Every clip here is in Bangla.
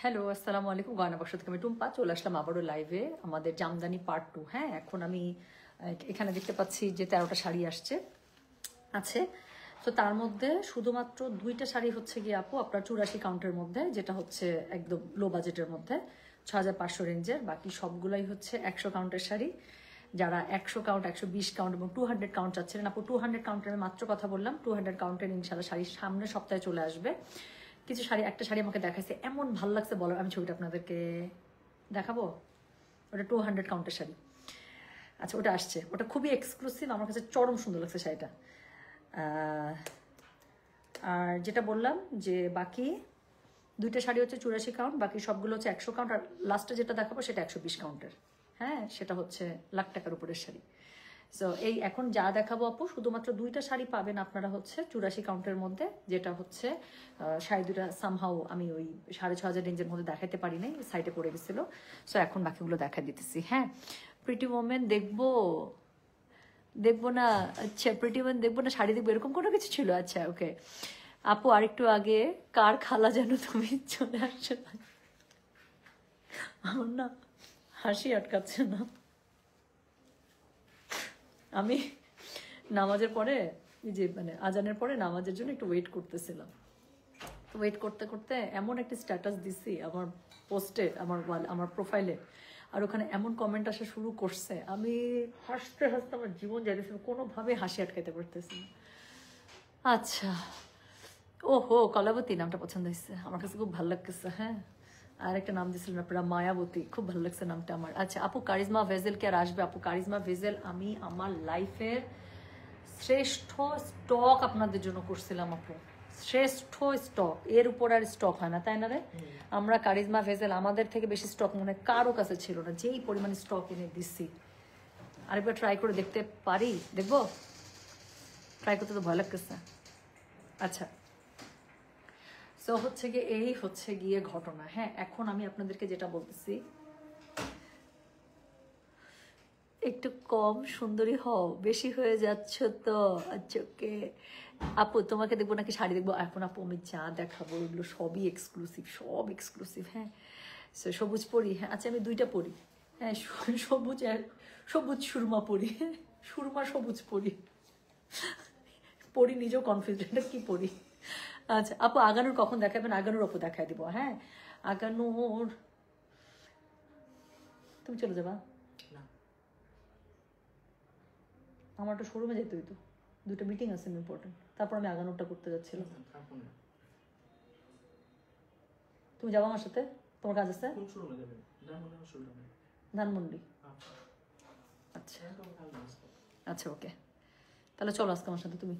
হ্যালো, আসসালামু আলাইকুম। গয়না বাক্স থেকে আমি টুম্পা চলে আসলাম আবারও লাইভে, আমাদের জামদানি পার্ট 2। হ্যাঁ, এখন আমি এখানে দেখতে পাচ্ছি যে 13টা শাড়ি আছে। তো তার মধ্যে শুধুমাত্র 2টা শাড়ি হচ্ছে গিয়ে আপু আপনার 84 কাউন্টের মধ্যে, যেটা হচ্ছে একদম লো বাজেটের মধ্যে 6500 রেঞ্জের। বাকি সবগুলাই হচ্ছে 100 কাউন্টের শাড়ি। যারা 100 কাউন্ট, 120 কাউন্ট এবং 200 কাউন্ট চাচ্ছিলেন আপু, 200 কাউন্টের আমি মাত্র কথা বললাম। 200 কাউন্টের ইনশাল্লাহ শাড়ি সামনের সপ্তাহে চলে আসবে। কিছু শাড়ি, একটা শাড়ি আমাকে দেখাইছে, এমন ভালো লাগছে বলো, আমি ছবিটা আপনাদেরকে দেখাবো। ওটা 200 কাউন্টের শাড়ি। আচ্ছা, ওটা আসছে, ওটা খুবই এক্সক্লুসিভ, আমার কাছে চরম সুন্দর লাগছে শাড়িটা। আর যেটা বললাম যে বাকি 2টা শাড়ি হচ্ছে 84 কাউন্ট, বাকি সবগুলো হচ্ছে 100 কাউন্ট। আর লাস্টে যেটা দেখাবো সেটা 120 কাউন্টের। হ্যাঁ, সেটা হচ্ছে লাখ টাকার উপরের শাড়ি। সো এই এখন যা দেখাবো আপু, শুধুমাত্র 2টা শাড়ি পাবেন আপনারা হচ্ছে 84 কাউন্টের মধ্যে, যেটা হচ্ছে শাড়ি 2টা সামহাও আমি ওই 6500 রেঞ্জের মধ্যে দেখাতে পারি নাই, সাইডে পড়ে গেছিলো। সো এখন বাকিগুলো দেখা দিতেছি। হ্যাঁ, প্রিটি ওমেন দেখবো না? আচ্ছা, প্রিটি ওমেন দেখবো না, শাড়ি দেখবো, এরকম কোনো কিছু ছিল? আচ্ছা, ওকে আপু। আরেকটু আগে কার খালা যেন তুমি চলে আসছো, আমার না হাসি আটকাচ্ছে না। আমি নামাজের পরে, যে মানে আজানের পরে নামাজের জন্য একটু ওয়েট করতেছিলাম। তো ওয়েট করতে করতে এমন একটা স্ট্যাটাস দিছি আমার পোস্টে, আমার প্রোফাইলে, আর ওখানে এমন কমেন্ট আসা শুরু করছে, আমি হাসতে হাসতে আমার জীবন যাইতেছিল, কোনোভাবে হাসি আটকাইতে পারতেছি না। আচ্ছা, ওহো, কলাবতী নামটা পছন্দ হয়েছে, আমার কাছে খুব ভালো লাগতেছে। হ্যাঁ, আর একটা নাম দিয়েছিলেন আপনারা, মায়াবতী, খুব ভালো লাগছে নামটা আমার। আচ্ছা আপু, কারিজমা ভেজেল কি আর আসবে? আপু, কারিজমা ভেজেল আমি আমার লাইফের শ্রেষ্ঠ স্টক আপনাদের জন্য করছিলাম আপু, শ্রেষ্ঠ স্টক, এর উপর আর স্টক হয় না, তাই না রে? আমরা কারিজমা ভেজেল আমাদের থেকে বেশি স্টক মনে হয় কারো কাছে ছিল না, যেই পরিমাণে স্টক এনে দিচ্ছি। আরেকবার ট্রাই করে দেখতে পারি? দেখবো? ট্রাই করতে তো ভয় লাগতেছে। আচ্ছা, সো হচ্ছে গিয়ে এই হচ্ছে গিয়ে ঘটনা। হ্যাঁ, এখন আমি আপনাদেরকে যেটা বলতেছি, একটু কম সুন্দরী হও, বেশি হয়ে যাচ্ছ তো। আচ্ছা, ওকে আপু, তোমাকে দেখবো নাকি শাড়ি দেখবো? এখন আপু আমি যা দেখাবো এগুলো সবই এক্সক্লুসিভ, সব এক্সক্লুসিভ। হ্যাঁ, সবুজ পরি। হ্যাঁ, আচ্ছা আমি 2টা পরি। হ্যাঁ, সবুজ আর সবুজ সুরমা পরি। সুরমা সবুজ পরি। পরি নিজেও কনফিউজ, এটা কি পরি। আচ্ছা আপু, আগানোর কখন দেখাবেন? আগানোর আপু দেখায় দিব। হ্যাঁ, আগানোর তুমি চলে যাবা? আমার একটা শোরুমে যেতে হইতো, 2টা মিটিং আছে ইম্পর্টেন্ট, তারপর আমি আগানোরটা করতে যাচ্ছিলাম। তুমি যাবো আমার সাথে? তোমার কাজ আছে? ধানমন্ডি। আচ্ছা আচ্ছা, ওকে, তাহলে চলো আজকে আমার সাথে তুমি,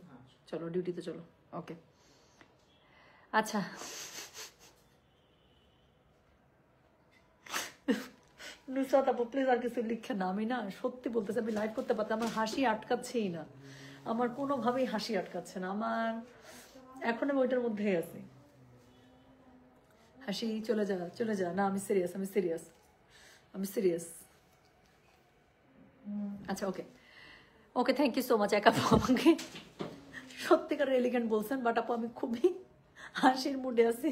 চলো ডিউটিতে চলো। ওকে, আচ্ছা নুসরাত আপু প্লিজ আর কিছু লিখে না, আমি না সত্যি বলতেছি, আমি লাইভ করতে পারতাম, আমার হাসি আটকাচ্ছেই না, আমার কোনোভাবেই হাসি আটকাচ্ছে না, আমার এখন আমি ওইটার মধ্যেই আছি। হাসি চলে যা, চলে যা, না আমি সিরিয়াস, আমি সিরিয়াস, আমি সিরিয়াস। আচ্ছা, ওকে ওকে, থ্যাংক ইউ সো মাচ। এক আপু আমাকে সত্যিকার এলিগেন্ট বলছেন, বাট আপু আমি খুবই হাসির মুডে আছি,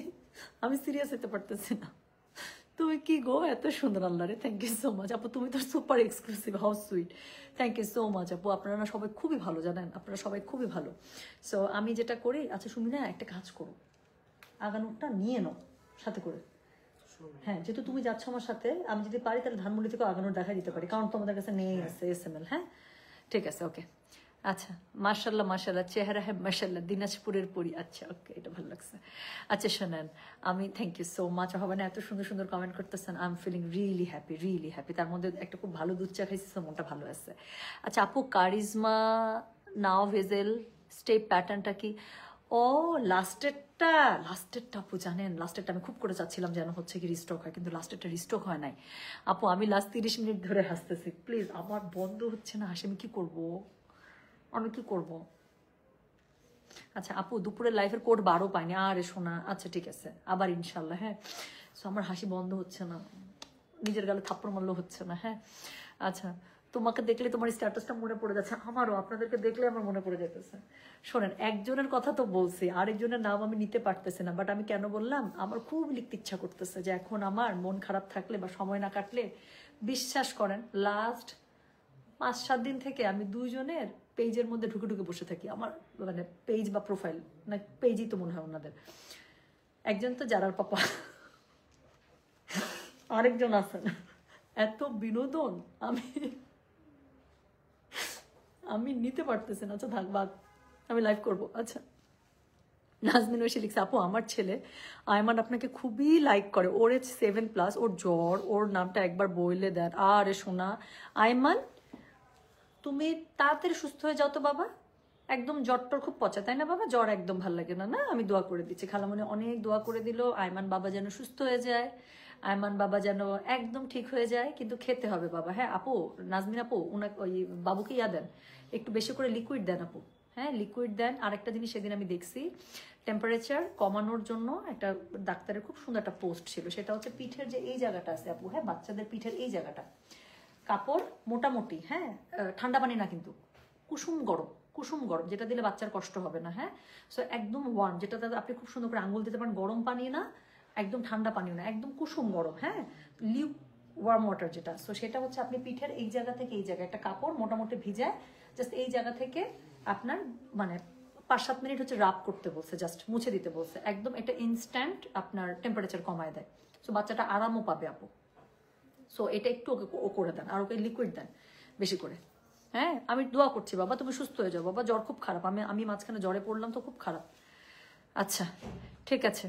আমি সিরিয়াস হতে পারতেছি না। তুমি কি গো, এত সুন্দর, আল্লাহ রে, থ্যাংক ইউ সো মাচ আপু, তুমি তো super exclusive, how sweet, thank you so much আপু। আপনারা না সবাই খুবই ভালো, জানেন, আপনারা সবাই খুবই ভালো। সো আমি যেটা করি, আচ্ছা শুনি না, একটা কাজ করো, আগানোরটা নিয়ে নাও সাথে করে। হ্যাঁ, যেহেতু তুমি যাচ্ছ আমার সাথে, আমি যদি পারি তাহলে ধানমন্ডি থেকে আগানোর দেখা দিতে পারি, কারণ তোমাদের কাছে নেই আছে SML। হ্যাঁ, ঠিক আছে, ওকে। আচ্ছা, মাশাল্লাহ মাশাল্লাহ, চেহারা হ্যাঁ মাশাল্লাহ, দিনাজপুরের পরি। আচ্ছা, ওকে, এটা ভালো লাগছে। আচ্ছা শোনেন, আমি থ্যাংক ইউ সো মাচ, হবে না, এত সুন্দর সুন্দর কমেন্ট করতেছেন, I am feeling really happy, really happy. তার মধ্যে একটা খুব ভালো দুধ চা খাইছি, তো মনটা ভালো আছে। আচ্ছা আপু, কারিজমা নাও ভেজেল স্টেপ প্যাটার্নটা কি? ও লাস্টেরটা, লাস্টেরটা আপু জানেন, লাস্টেরটা আমি খুব করে চাচ্ছিলাম যেন হচ্ছে কি রিস্টক হয়, কিন্তু লাস্টেরটা রিস্টক হয় নাই আপু। আমি লাস্ট 30 মিনিট ধরে হাসতেছি, প্লিজ আমার বন্ধ হচ্ছে না হাসি, আমি কি করবো, আমি কি করব? আচ্ছা আপু, দুপুরের লাইফের কোড 12 পাইনি, আরে শোনা, আচ্ছা ঠিক আছে, আবার ইনশাল্লাহ। হ্যাঁ, সো আমার হাসি বন্ধ হচ্ছে না, নিজের গালে থাপ্পড় মারলেও হচ্ছে না। হ্যাঁ, আচ্ছা তোমাকে দেখলে তোমার স্ট্যাটাসটা মনে পড়ে যাচ্ছে, আমারও আপনাদেরকে দেখলে আমার মনে পড়ে যেতেছে। শোনেন, একজনের কথা তো বলছি, আরেকজনের নাম আমি নিতে পারতেছি না, বাট আমি কেন বললাম, আমার খুব লিখতে ইচ্ছা করতেছে যে এখন আমার মন খারাপ থাকলে বা সময় না কাটলে, বিশ্বাস করেন লাস্ট 5-7 দিন থেকে আমি দুইজনের পেজের মধ্যে ঢুকে ঢুকে বসে থাকি। আমার মানে পেজ বা প্রোফাইল, না পেজই তো মনে হয় ওনাদের। একজন তো জারার পাপা, আরেকজন আছেন, এত বিনোদন আমি নিতে পারতেছি না। আচ্ছা থাক বাদ, আমি লাইভ করব। আচ্ছা, নাজমিন এসে লিখছে, আপু আমার ছেলে আয়মান আপনাকে খুবই লাইক করে, ওর এজ 7+, ওর জ্বর, ওর নামটা একবার বইলে দেন। আরে শোনা আয়মান, তুমি তাড়াতাড়ি সুস্থ হয়ে যাও তো বাবা। একদম জ্বরটর খুব পচা, তাই না বাবা? জ্বর একদম ভাল লাগে না। না, আমি দোয়া করে দিচ্ছি, খালামণি অনেক দোয়া করে দিল, আয়মান বাবা যেন সুস্থ হয়ে যায়, আয়মান বাবা যেন একদম ঠিক হয়ে যায়। কিন্তু খেতে হবে বাবা। হ্যাঁ আপু, নাজমিন আপু, ওনাকে ওই বাবুকে দেন, একটু বেশি করে লিকুইড দেন আপু। হ্যাঁ লিকুইড দেন। আরেকটা জিনিস সেদিন আমি দেখছি, টেম্পারেচার কমানোর জন্য একটা ডাক্তারের খুব সুন্দর একটা পোস্ট ছিল, সেটা হচ্ছে পিঠের যে এই জায়গাটা আছে আপু, হ্যাঁ বাচ্চাদের পিঠের এই জায়গাটা, কাপড় মোটামুটি, হ্যাঁ ঠান্ডা পানি না কিন্তু, কুসুম গরম, কুসুম গরম, যেটা দিলে বাচ্চার কষ্ট হবে না। হ্যাঁ, সো একদম ওয়ার্ম, যেটাতে আপনি খুব সুন্দর করে আঙ্গুল দিতে পারেন, গরম পানি না, একদম ঠান্ডা পানিও না, একদম কুসুম গরম। হ্যাঁ, লিউ ওয়ার্ম ওয়াটার যেটা, সো সেটা হচ্ছে আপনি পিঠের এই জায়গা থেকে এই জায়গায় একটা কাপড় মোটামুটি ভিজায়, জাস্ট এই জায়গা থেকে আপনার মানে 5-7 মিনিট হচ্ছে রাব করতে বলছে, জাস্ট মুছে দিতে বলছে, একদম এটা ইনস্ট্যান্ট আপনার টেম্পারেচার কমায় দেয়। সো বাচ্চাটা আরামও পাবে আপু। সো এটা একটু ওকে করে দেন, আর ওকে লিকুইড দেন বেশি করে। হ্যাঁ, আমি দোয়া করছি বাবা তুমি সুস্থ হয়ে যাও বাবা, জ্বর খুব খারাপ, আমি মাঝখানে জ্বরে পড়লাম তো, খুব খারাপ। আচ্ছা ঠিক আছে।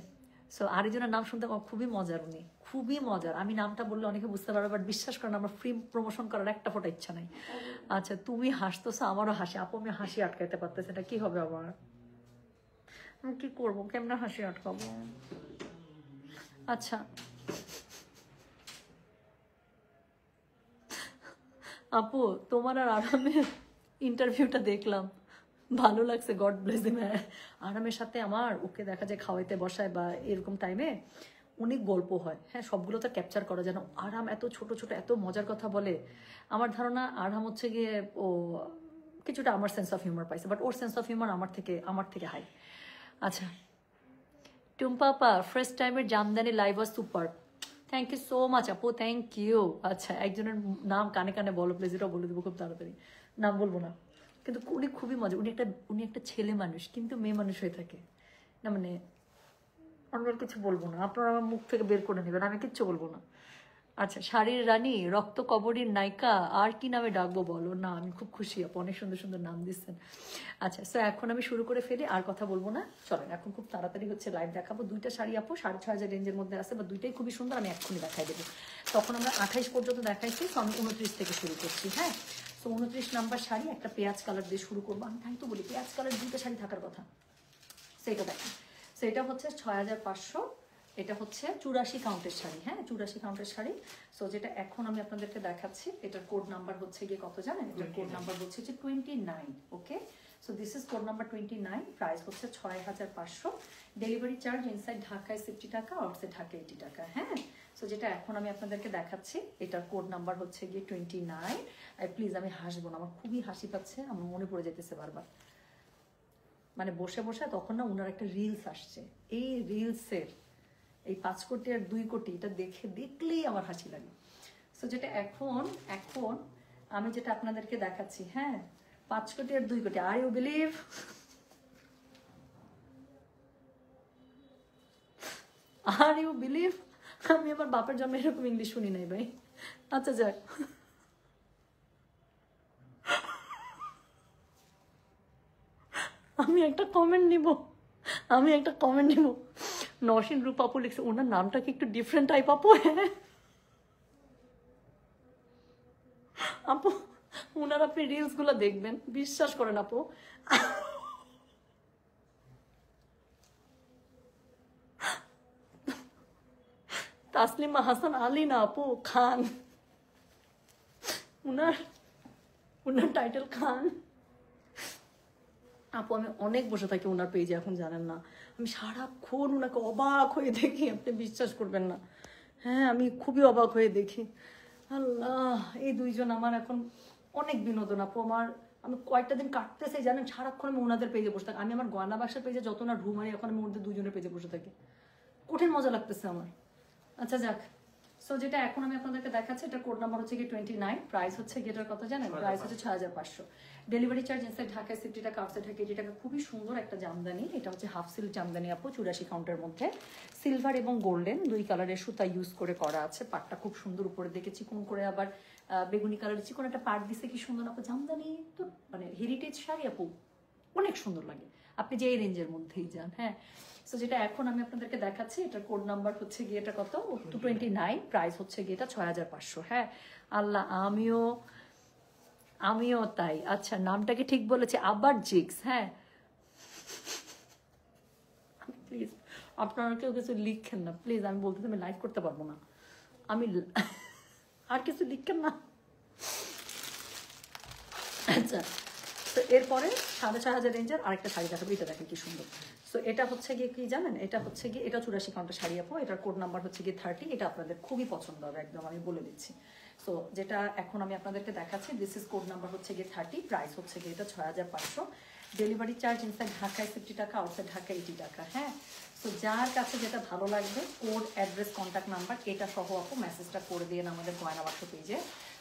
সো আরেকজনের নাম শুনতে আমার খুবই মজার, উনি খুবই মজার, আমি নামটা বললে অনেকে বুঝতে পারবে, বাট বিশ্বাস করেন আমার ফ্রি প্রমোশন করার একটা ফোটা ইচ্ছা নাই। আচ্ছা তুমি হাসতেছো, আমারও হাসি আপু, আমি হাসি আটকাইতে পারতেছি না, কি হবে আমার, আমি কি করবো, কেমনে হাসি আটকাবো? আচ্ছা আপু, তোমার আর আরামের ইন্টারভিউটা দেখলাম, ভালো লাগছে, গড ব্লেস হিম। আরামের সাথে আমার ওকে দেখা যায় খাওয়াইতে বসায় বা এরকম টাইমে অনেক গল্প হয়। হ্যাঁ, সবগুলো তো ক্যাপচার করা যায় না। আরাম এত ছোট ছোট এত মজার কথা বলে, আমার ধারণা আরাম হচ্ছে গিয়ে ও কিছুটা আমার সেন্স অফ হিউমার পাইছে, বাট ওর সেন্স অফ হিউমার আমার থেকে হাই। আচ্ছা, টুম্পাপা ফার্স্ট টাইমের jamdani live was super, thank you so much আপু, থ্যাংক ইউ। আচ্ছা, একজনের নাম কানে কানে বলো প্লিজ, এটা বলে দেবো খুব তাড়াতাড়ি, নাম বলবো না, কিন্তু উনি খুবই মজা, উনি একটা ছেলে মানুষ কিন্তু মেয়ে মানুষ হয়ে থাকে না, মানে আমি আর কিছু বলবো না, আপনারা আমার মুখ থেকে বের করে নেবেন, আমি কিচ্ছু বলবো না। আচ্ছা, শাড়ির রানী, রক্ত কবরীর নায়িকা, আর কি নামে ডাকবো বলো না? আমি খুব খুশি আপু, অনেক সুন্দর সুন্দর নাম দিচ্ছেন। আচ্ছা, সো এখন আমি শুরু করে ফেলি, আর কথা বলবো না, চলেন এখন খুব তাড়াতাড়ি হচ্ছে লাইভ দেখাবো। দুইটা শাড়ি আপু 6,500 রেঞ্জের মধ্যে আছে, বা দুইটাই খুবই সুন্দর, আমি এক্ষুনি দেখাই দেবো। তখন আমরা 28 পর্যন্ত দেখাইছি, তো আমি 29 থেকে শুরু করছি। হ্যাঁ, তো 29 নাম্বার শাড়ি একটা পেঁয়াজ কালার দিয়ে শুরু করবো। আমি তাই তো বলি পেঁয়াজ কালার দুইটা শাড়ি থাকার কথা, সেইটা দেখেন। সেটা হচ্ছে 6,500, এটা হচ্ছে 84 কাউন্টের শাড়ি। হ্যাঁ, 84 কাউন্টের শাড়ি। সো যেটা এখন আমি আপনাদেরকে দেখাচ্ছি, এটার কোড নাম্বার হচ্ছে গিয়ে কত জানেন? এটার কোড নাম্বার হচ্ছে 29। Okay, so this is code number 29, price হচ্ছে 6,500, ডেলিভারি চার্জ ইনসাইড ঢাকায় 60 টাকা, আউটসাইড ঢাকায় 80 টাকা। হ্যাঁ, সো যেটা এখন আমি আপনাদেরকে দেখাচ্ছি, এটার কোড নাম্বার হচ্ছে গিয়ে 29। প্লিজ আমি হাসবো না, আমার খুবই হাসি পাচ্ছে, আমার মনে পড়ে যেতেছে বারবার, মানে বসে বসে তখন না ওনার একটা রিলস আসছে, এই রিলসের এই 5 কোটি আর 2 কোটি, এটা দেখলেই আমার হাসি লাগে। সো যেটা এখন আমি যেটা আপনাদেরকে দেখাচ্ছি, হ্যাঁ 5 কোটি আর 2 কোটি, are you believe? Are you believe? আমি আমার বাপের জন্মে এরকম ইংলিশ শুনি নাই ভাই। আচ্ছা যাক, আমি একটা কমেন্ট নিব, নসীন রূপ আপু লিখছে, ওনার নামটা কি একটু ডিফারেন্ট টাইপ আপু? হ্যাঁ আপু, ওনার আপনি রিলস গুলো দেখবেন, বিশ্বাস করেন আপু, তাসলিমা হাসান আলী না আপু, খান, ওনার টাইটেল খান আপু। আমি অনেক বসে থাকি ওনার পেজে, এখন জানেন না, আমি সারাক্ষণ ওনাকে অবাক হয়ে দেখি, আপনি বিশ্বাস করবেন না। হ্যাঁ, আমি খুবই অবাক হয়ে দেখি। আল্লাহ, এই দুইজন আমার এখন অনেক বিনোদন আপু। আমি কয়েকটা দিন কাটতেছে জানেন, সারাক্ষণ আমি ওনাদের পেজে বসে থাকি। আমি আমার গয়না বাক্সের পেজে যত না ঢু মারি, এখন আমি ওদের দুজনের পেজে বসে থাকি। কঠিন মজা লাগতেছে আমার। আচ্ছা যাক, সো যেটা এখন আমি আপনাদেরকে দেখাচ্ছি, এটা কোড নাম্বার হচ্ছে কি 29, প্রাইস হচ্ছে কি এটার কথা জানেন? প্রাইস হচ্ছে 6500। ডেলিভারি চার্জ ইনসাইড ঢাকায় 60 টাকা, আউটসাইড ঢাকা 80 টাকা। খুবই সুন্দর একটা জামদানি, এটা হচ্ছে হাফ সিল্ক জামদানি আপু, 84 কাউন্টের মধ্যে সিলভার এবং গোল্ডেন দুই কালারের সুতা ইউজ করে করা আছে। পাটটা খুব সুন্দর, উপরে দিকে চিকন করে আবার বেগুনি কালারের চিকন একটা পাট দিছে, কি সুন্দর আপু। জামদানি তো মানে হেরিটেজ শাড়ি আপু, অনেক সুন্দর লাগে আপনি যে এই রেঞ্জের মধ্যেই যান। হ্যাঁ, সো যেটা এখন আমি আপনাদেরকে দেখাচ্ছি, এটার কোড নাম্বার হচ্ছে গিয়ে এটা কত 229, প্রাইস হচ্ছে গিয়ে এটা 6500। হ্যাঁ আল্লাহ, আমিও তাই। আচ্ছা, নামটাকে ঠিক বলেছে, আবার জিক্স। হ্যাঁ প্লিজ আপনারা কেউ কিছু লিখেন না প্লিজ, আমি বলতে আমি লাইভ করতে পারবো না। আমি আর কিছু লিখেন না। আচ্ছা, তো এরপরে 6500 রেঞ্জের আরেকটা শাড়ি দেখাবো, এটা দেখেন কি সুন্দর। সো এটা হচ্ছে গিয়ে কি জানেন, এটা হচ্ছে গিয়ে এটা 84 কাউন্টের শাড়ি আপু, এটার কোড নাম্বার হচ্ছে গিয়ে 30। এটা আপনাদের খুবই পছন্দ হবে একদম, আমি বলে দিচ্ছি। সো যেটা এখন আমি আপনাদেরকে দেখাচ্ছি, দিস ইজ কোড নাম্বার হচ্ছে গিয়ে 30, প্রাইস হচ্ছে গিয়ে এটা 6500। ডেলিভারি চার্জ ইনসাইড ঢাকায় 50 টাকা, আউটসাইড ঢাকায় 80 টাকা। হ্যাঁ, সো যার কাছে যেটা ভালো লাগবে, কোড, অ্যাড্রেস, কন্ট্যাক্ট নাম্বার এটা সহ আপু মেসেজটা করে দিয়ে আমাদের গয়না বাক্স পেজে।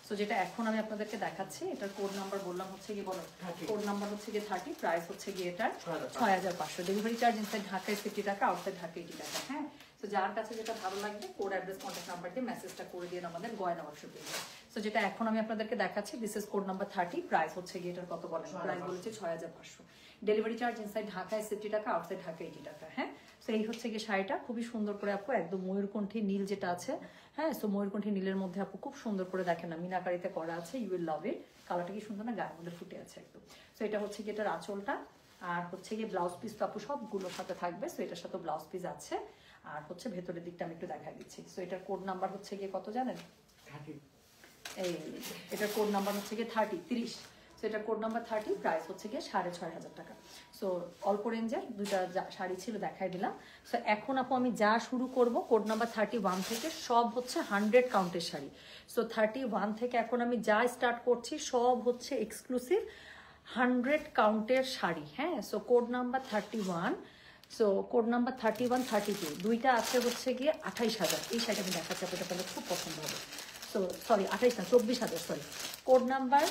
সো যেটা এখন আমি আপনাদেরকে দেখাচ্ছি, এটার কোড নাম্বার বললাম হচ্ছে গিয়ে, বলো কোড নাম্বার হচ্ছে গিয়ে 30, প্রাইস হচ্ছে গিয়ে এটার 6500। ডেলিভারি চার্জ ইনসাইড ঢাকায় 50 টাকা, আউটসাইড ঢাকায় 80 টাকা। হ্যাঁ, তো যার কাছে যেটা ভালো লাগবে, কোড, অ্যাড্রেস, কন্ট্যাক্ট নাম্বার দিয়ে মেসেজটা করে দিয়ে আমাদের গয়না বাক্স পেজে। সো যেটা এখন আমি আপনাদেরকে দেখাচ্ছি, this is code number 30, price হচ্ছে গিয়ে এটার কত বলেন? প্রাইস বলেছে 6500। ডেলিভারি চার্জ ইনসাইড ঢাকায় 50 টাকা, আউটসাইড ঢাকায় 80 টাকা। হ্যাঁ, সো এই হচ্ছে গিয়ে শাড়িটা, খুবই সুন্দর করে আপু, একদম ময়ূরকণ্ঠী নীল যেটা আছে। হ্যাঁ, সো ময়ূরকণ্ঠী নীলের মধ্যে আপু খুব সুন্দর করে দেখেন না, মিনাকারিতে করা আছে। ইউ উইল লাভ ইট। কালারটা কি সুন্দর না, গায়ের মধ্যে ফুটে আছে একদম। সো এটা হচ্ছে গিয়ে এটার আঁচলটা, আর হচ্ছে গিয়ে ব্লাউজ পিস তো আপু সবগুলোর সাথে থাকবে। সো এটার সাথে ব্লাউজ পিস আছে, আর হচ্ছে ভেতরের দিকটা আমি একটু দেখাই দিচ্ছি। সো এটার কোড নাম্বার হচ্ছে গিয়ে কত জানেন? এই এটার কোড নাম্বার হচ্ছে গিয়ে 30। সো এটার কোড নাম্বার 30, প্রাইস হচ্ছে গিয়ে 6500 টাকা। সো অল্প রেঞ্জের দুইটা শাড়ি ছিল, দেখাই দিলাম। সো এখন আপু আমি যা শুরু করব, কোড নাম্বার 31 থেকে সব হচ্ছে 100 কাউন্টের শাড়ি। সো 31 থেকে এখন আমি যা স্টার্ট করছি সব হচ্ছে এক্সক্লুসিভ 100 কাউন্টের শাড়ি। হ্যাঁ, so code number 31, so code number 31, 32 দুইটা আছে হচ্ছে গিয়ে 28000। এই শাড়িটা আমি দেখাচ্ছি, আপনাদের আপনাদের খুব পছন্দ হবে। সো সরি 28 না, 24000, সরি। কোড নাম্বার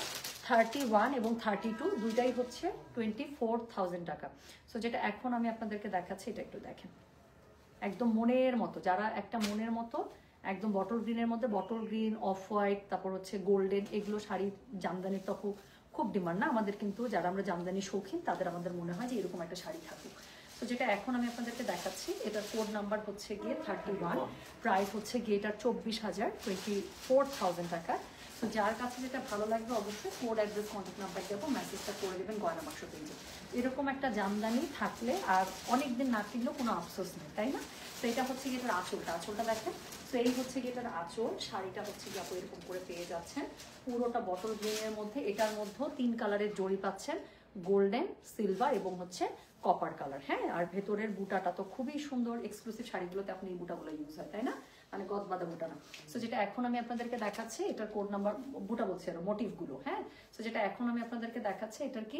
31 এবং 32 দুইটাই হচ্ছে 24000 টাকা। সো যেটা এখন আমি আপনাদেরকে দেখাচ্ছি, এটা একটু দেখেন, একদম মনের মতো, যারা একটা মনের মতো একদম বটল গ্রিনের মধ্যে, বটল গ্রিন, অফ হোয়াইট, তারপর হচ্ছে গোল্ডেন, এগুলো শাড়ি জামদানির তো খুব ডিমান্ড না আমাদের, কিন্তু যারা আমরা জামদানি শৌখিন তাদের আমাদের মনে হয় যে এরকম একটা শাড়ি থাকুক। তো যেটা এখন আমি আপনাদেরকে দেখাচ্ছি, এটার কোড নাম্বার হচ্ছে গিয়ে 31, প্রাইস হচ্ছে গিয়ে এটার 24000, 24000 টাকা। তো যার কাছে যেটা ভালো লাগবে অবশ্যই কোড, অ্যাড্রেস, কন্ট্যাক্ট নাম্বার দেবো, মেসেজটা করে দেবেন গয়না বাক্স পেজে। এরকম একটা জামদানি থাকলে আর অনেকদিন না কিনলেও কোনো আফসোস নেই, তাই না? তো এটা হচ্ছে গিয়ে এটার আঁচলটা দেখেন। তো এই হচ্ছে গিয়ে এটার আঁচল, শাড়িটা হচ্ছে গিয়ে আপু এরকম করে পেয়ে যাচ্ছেন, পুরোটা বটল গ্রিনের মধ্যে। এটার মধ্যেও 3 কালারের জড়ি পাচ্ছেন, গোল্ডেন, সিলভার এবং হচ্ছে কপার কালার। হ্যাঁ, আর ভেতরের বুটাটা তো খুবই সুন্দর, এক্সক্লুসিভ শাড়িগুলোতে আপনি এই বুটাগুলো ইউজ হয়, তাই না? মানে গদবাদা বুটা না। সো যেটা এখন আমি আপনাদেরকে দেখাচ্ছি, এটার কোড নাম্বার, বুটা বলছি আর মোটিভগুলো। হ্যাঁ, সো যেটা এখন আমি আপনাদেরকে দেখাচ্ছি, এটার কি,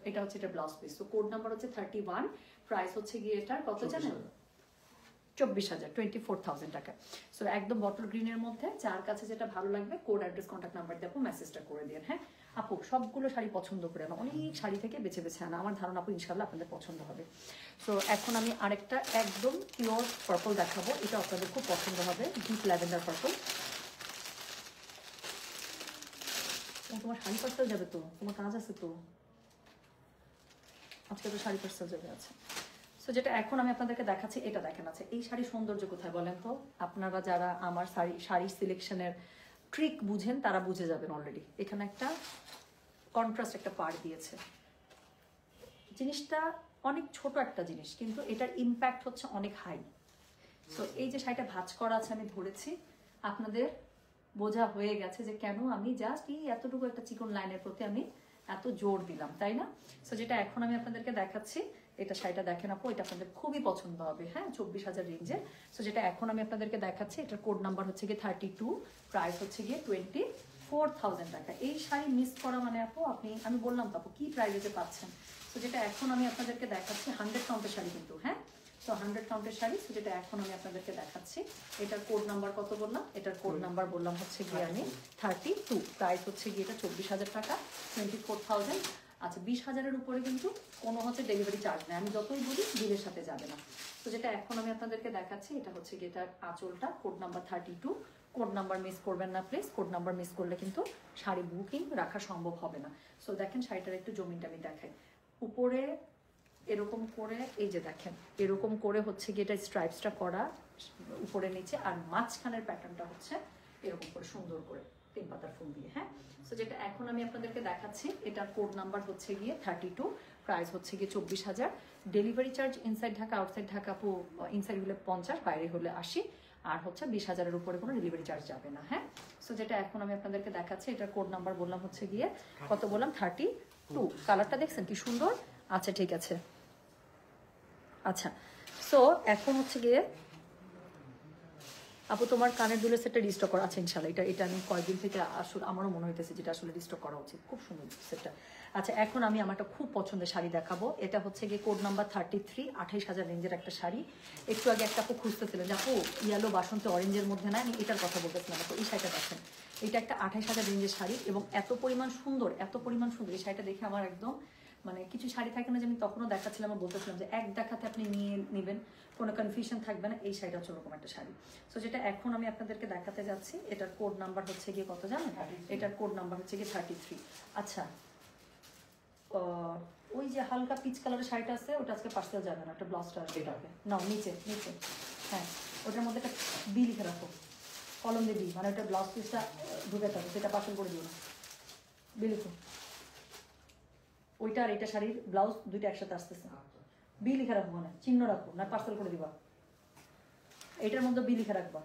এটা হচ্ছে এটা ব্লাউজ পিস। তো কোড নাম্বার হচ্ছে 31, প্রাইস হচ্ছে গিয়ে এটার কত জানেন? 24000, 24000 টাকা। সো একদম বটল গ্রিনের মধ্যে, যার কাছে যেটা ভালো লাগবে কোড, অ্যাড্রেস, কন্ট্যাক্ট নাম্বার দেবো, মেসেজটা করে দিন। হ্যাঁ আপু, সবগুলো শাড়ি পছন্দ করে না, অনেক শাড়ি থেকে বেছে বেছে আনা, আমার ধারণা আপু ইনশাল্লাহ আপনাদের পছন্দ হবে। সো এখন আমি আরেকটা একদম পিওর পার্পল দেখাবো, এটা আপনাদের খুব পছন্দ হবে, ডিপ ল্যাভেন্ডার পার্পল। তোমার শাড়ি পার্সেল যাবে তো, তোমার কাজ আছে তো, আজকে তো শাড়ি পার্সেল যাবে। আছে। সো যেটা এখন আমি আপনাদেরকে দেখাচ্ছি, এটা দেখেন। আছে এই শাড়ির সৌন্দর্য কোথায় বলেন তো? আপনারা যারা আমার শাড়ি সিলেকশনের ট্রিক বুঝেন তারা বুঝে যাবেন অলরেডি। এখানে একটা কন্ট্রাস্ট একটা পাড় দিয়েছে, জিনিসটা অনেক ছোট একটা জিনিস, কিন্তু এটার ইম্প্যাক্ট হচ্ছে অনেক হাই। সো এই যে শাড়িটা ভাঁজ করা আছে, আমি ধরেছি, আপনাদের বোঝা হয়ে গেছে যে কেন আমি জাস্ট এই এতটুকু একটা চিকন লাইনের প্রতি আমি এত জোর দিলাম, তাই না? সো যেটা এখন আমি আপনাদেরকে দেখাচ্ছি, এটা শাড়িটা দেখেন আপু, এটা আপনাদের খুবই পছন্দ হবে। হ্যাঁ, 24,000 রেঞ্জে। সো যেটা এখন আমি আপনাদেরকে দেখাচ্ছি, এটার কোড নাম্বার হচ্ছে গিয়ে 32, প্রাইস হচ্ছে গিয়ে 24,000 টাকা। এই শাড়ি মিস করা মানে আপু আমি বললাম তো আপু কি প্রাইসে পাচ্ছেন। তো যেটা এখন আমি আপনাদেরকে দেখাচ্ছি 100 কাউন্টের শাড়ি কিন্তু। হ্যাঁ, তো 100 কাউন্টের শাড়ি। তো যেটা এখন আমি আপনাদেরকে দেখাচ্ছি, এটার কোড নাম্বার কত বললাম? এটার কোড নাম্বার বললাম হচ্ছে গিয়ে আমি 32, প্রাইস হচ্ছে গিয়ে এটা 24,000 টাকা, 24,000। আচ্ছা, 20,000-এর উপরে কিন্তু কোনো হচ্ছে ডেলিভারি চার্জ নেই, আমি যতই বলি বিলের সাথে যাবে না। তো যেটা এখন আমি আপনাদেরকে দেখাচ্ছি, এটা হচ্ছে গিয়ে এটার আঁচলটা, code number 32। Code number miss করবেন না প্লিজ, কোড নাম্বার মিস করলে কিন্তু শাড়ি বুকিং রাখা সম্ভব হবে না। সো দেখেন শাড়িটার একটু জমিনটা আমি দেখাই। উপরে এরকম করে, এই যে দেখেন এরকম করে হচ্ছে গিয়ে এটা স্ট্রাইপসটা করা উপরে নিচে, আর মাঝখানের প্যাটার্নটা হচ্ছে এরকম করে সুন্দর করে 3 পাতার ফুল দিয়ে। হ্যাঁ, সো যেটা এখন আমি আপনাদেরকে দেখাচ্ছি, এটার কোড নাম্বার হচ্ছে গিয়ে 32, প্রাইস হচ্ছে গিয়ে 24,000। Delivery charge inside Dhaka outside Dhaka আপু, ইনসাইড হলে 50, বাইরে হলে 80, আর হচ্ছে 20,000-এর উপরে কোনো ডেলিভারি চার্জ যাবে না। হ্যাঁ, সো যেটা এখন আমি আপনাদেরকে দেখাচ্ছি, এটার কোড নাম্বার বললাম হচ্ছে গিয়ে কত বললাম? 32। কালারটা দেখছেন কি সুন্দর। আচ্ছা ঠিক আছে। আচ্ছা, সো এখন হচ্ছে গিয়ে আপু তোমার কানের দুলের সেটটা রিস্টক করা আছে ইনশাল্লাহ। এটা আমি কয়েকদিন থেকে আসলে আমারও মনে হইতেছে যেটা আসলে রিস্টক করা উচিত, খুব সুন্দর সেটটা। আচ্ছা, এখন আমি আমার একটা খুব পছন্দের শাড়ি দেখাবো। এটা হচ্ছে গিয়ে কোড নাম্বার 33, 28,000 রেঞ্জের একটা শাড়ি। একটু আগে একটা আপু খুঁজতেছিলেন যে আপু ইয়েলো বাসন্তী অরেঞ্জের মধ্যে না, আমি এটার কথা বলতেছিলাম। আপু এই শাড়িটা দেখেন, এটা একটা 28,000 রেঞ্জের শাড়ি এবং এত পরিমাণ সুন্দর, এত পরিমাণ সুন্দর। এই শাড়িটা দেখে আমার একদম মানে কিছু শাড়ি থাকে না যে আমি তখনও দেখাচ্ছিলাম, বলতেছিলাম যে এক দেখাতে আপনি নিয়ে নেবেন, কোনো কনফিউশন থাকবে না। এই শাড়িটা হচ্ছে ওরকম একটা শাড়ি। সো যেটা এখন আমি আপনাদেরকে দেখাতে যাচ্ছি, এটার কোড নাম্বার হচ্ছে গিয়ে কত জানেন? এটার কোড নাম্বার হচ্ছে গিয়ে 33। আচ্ছা, ওই যে হালকা পিচ কালারের শাড়িটা আছে, ওটা আজকে পার্সেল যাবে না, একটা ব্লাউজটা আসবে না নিচে নিচে। হ্যাঁ, ওটার মধ্যে একটা বি লিখে রাখো, কলম দিয়ে বি, মানে ওটা ব্লাউজ পিসটা ঢুকে থাকে, সেটা পার্সেল করে দিও না, বি লিখো। ওইটা আর এটা শাড়ির ব্লাউজ দুইটা একসাথে আসতেছে, বি লিখে রাখবো, মানে চিহ্ন রাখবো, না পার্সেল করে দিবা। এটার মধ্যে বি লিখে রাখবা,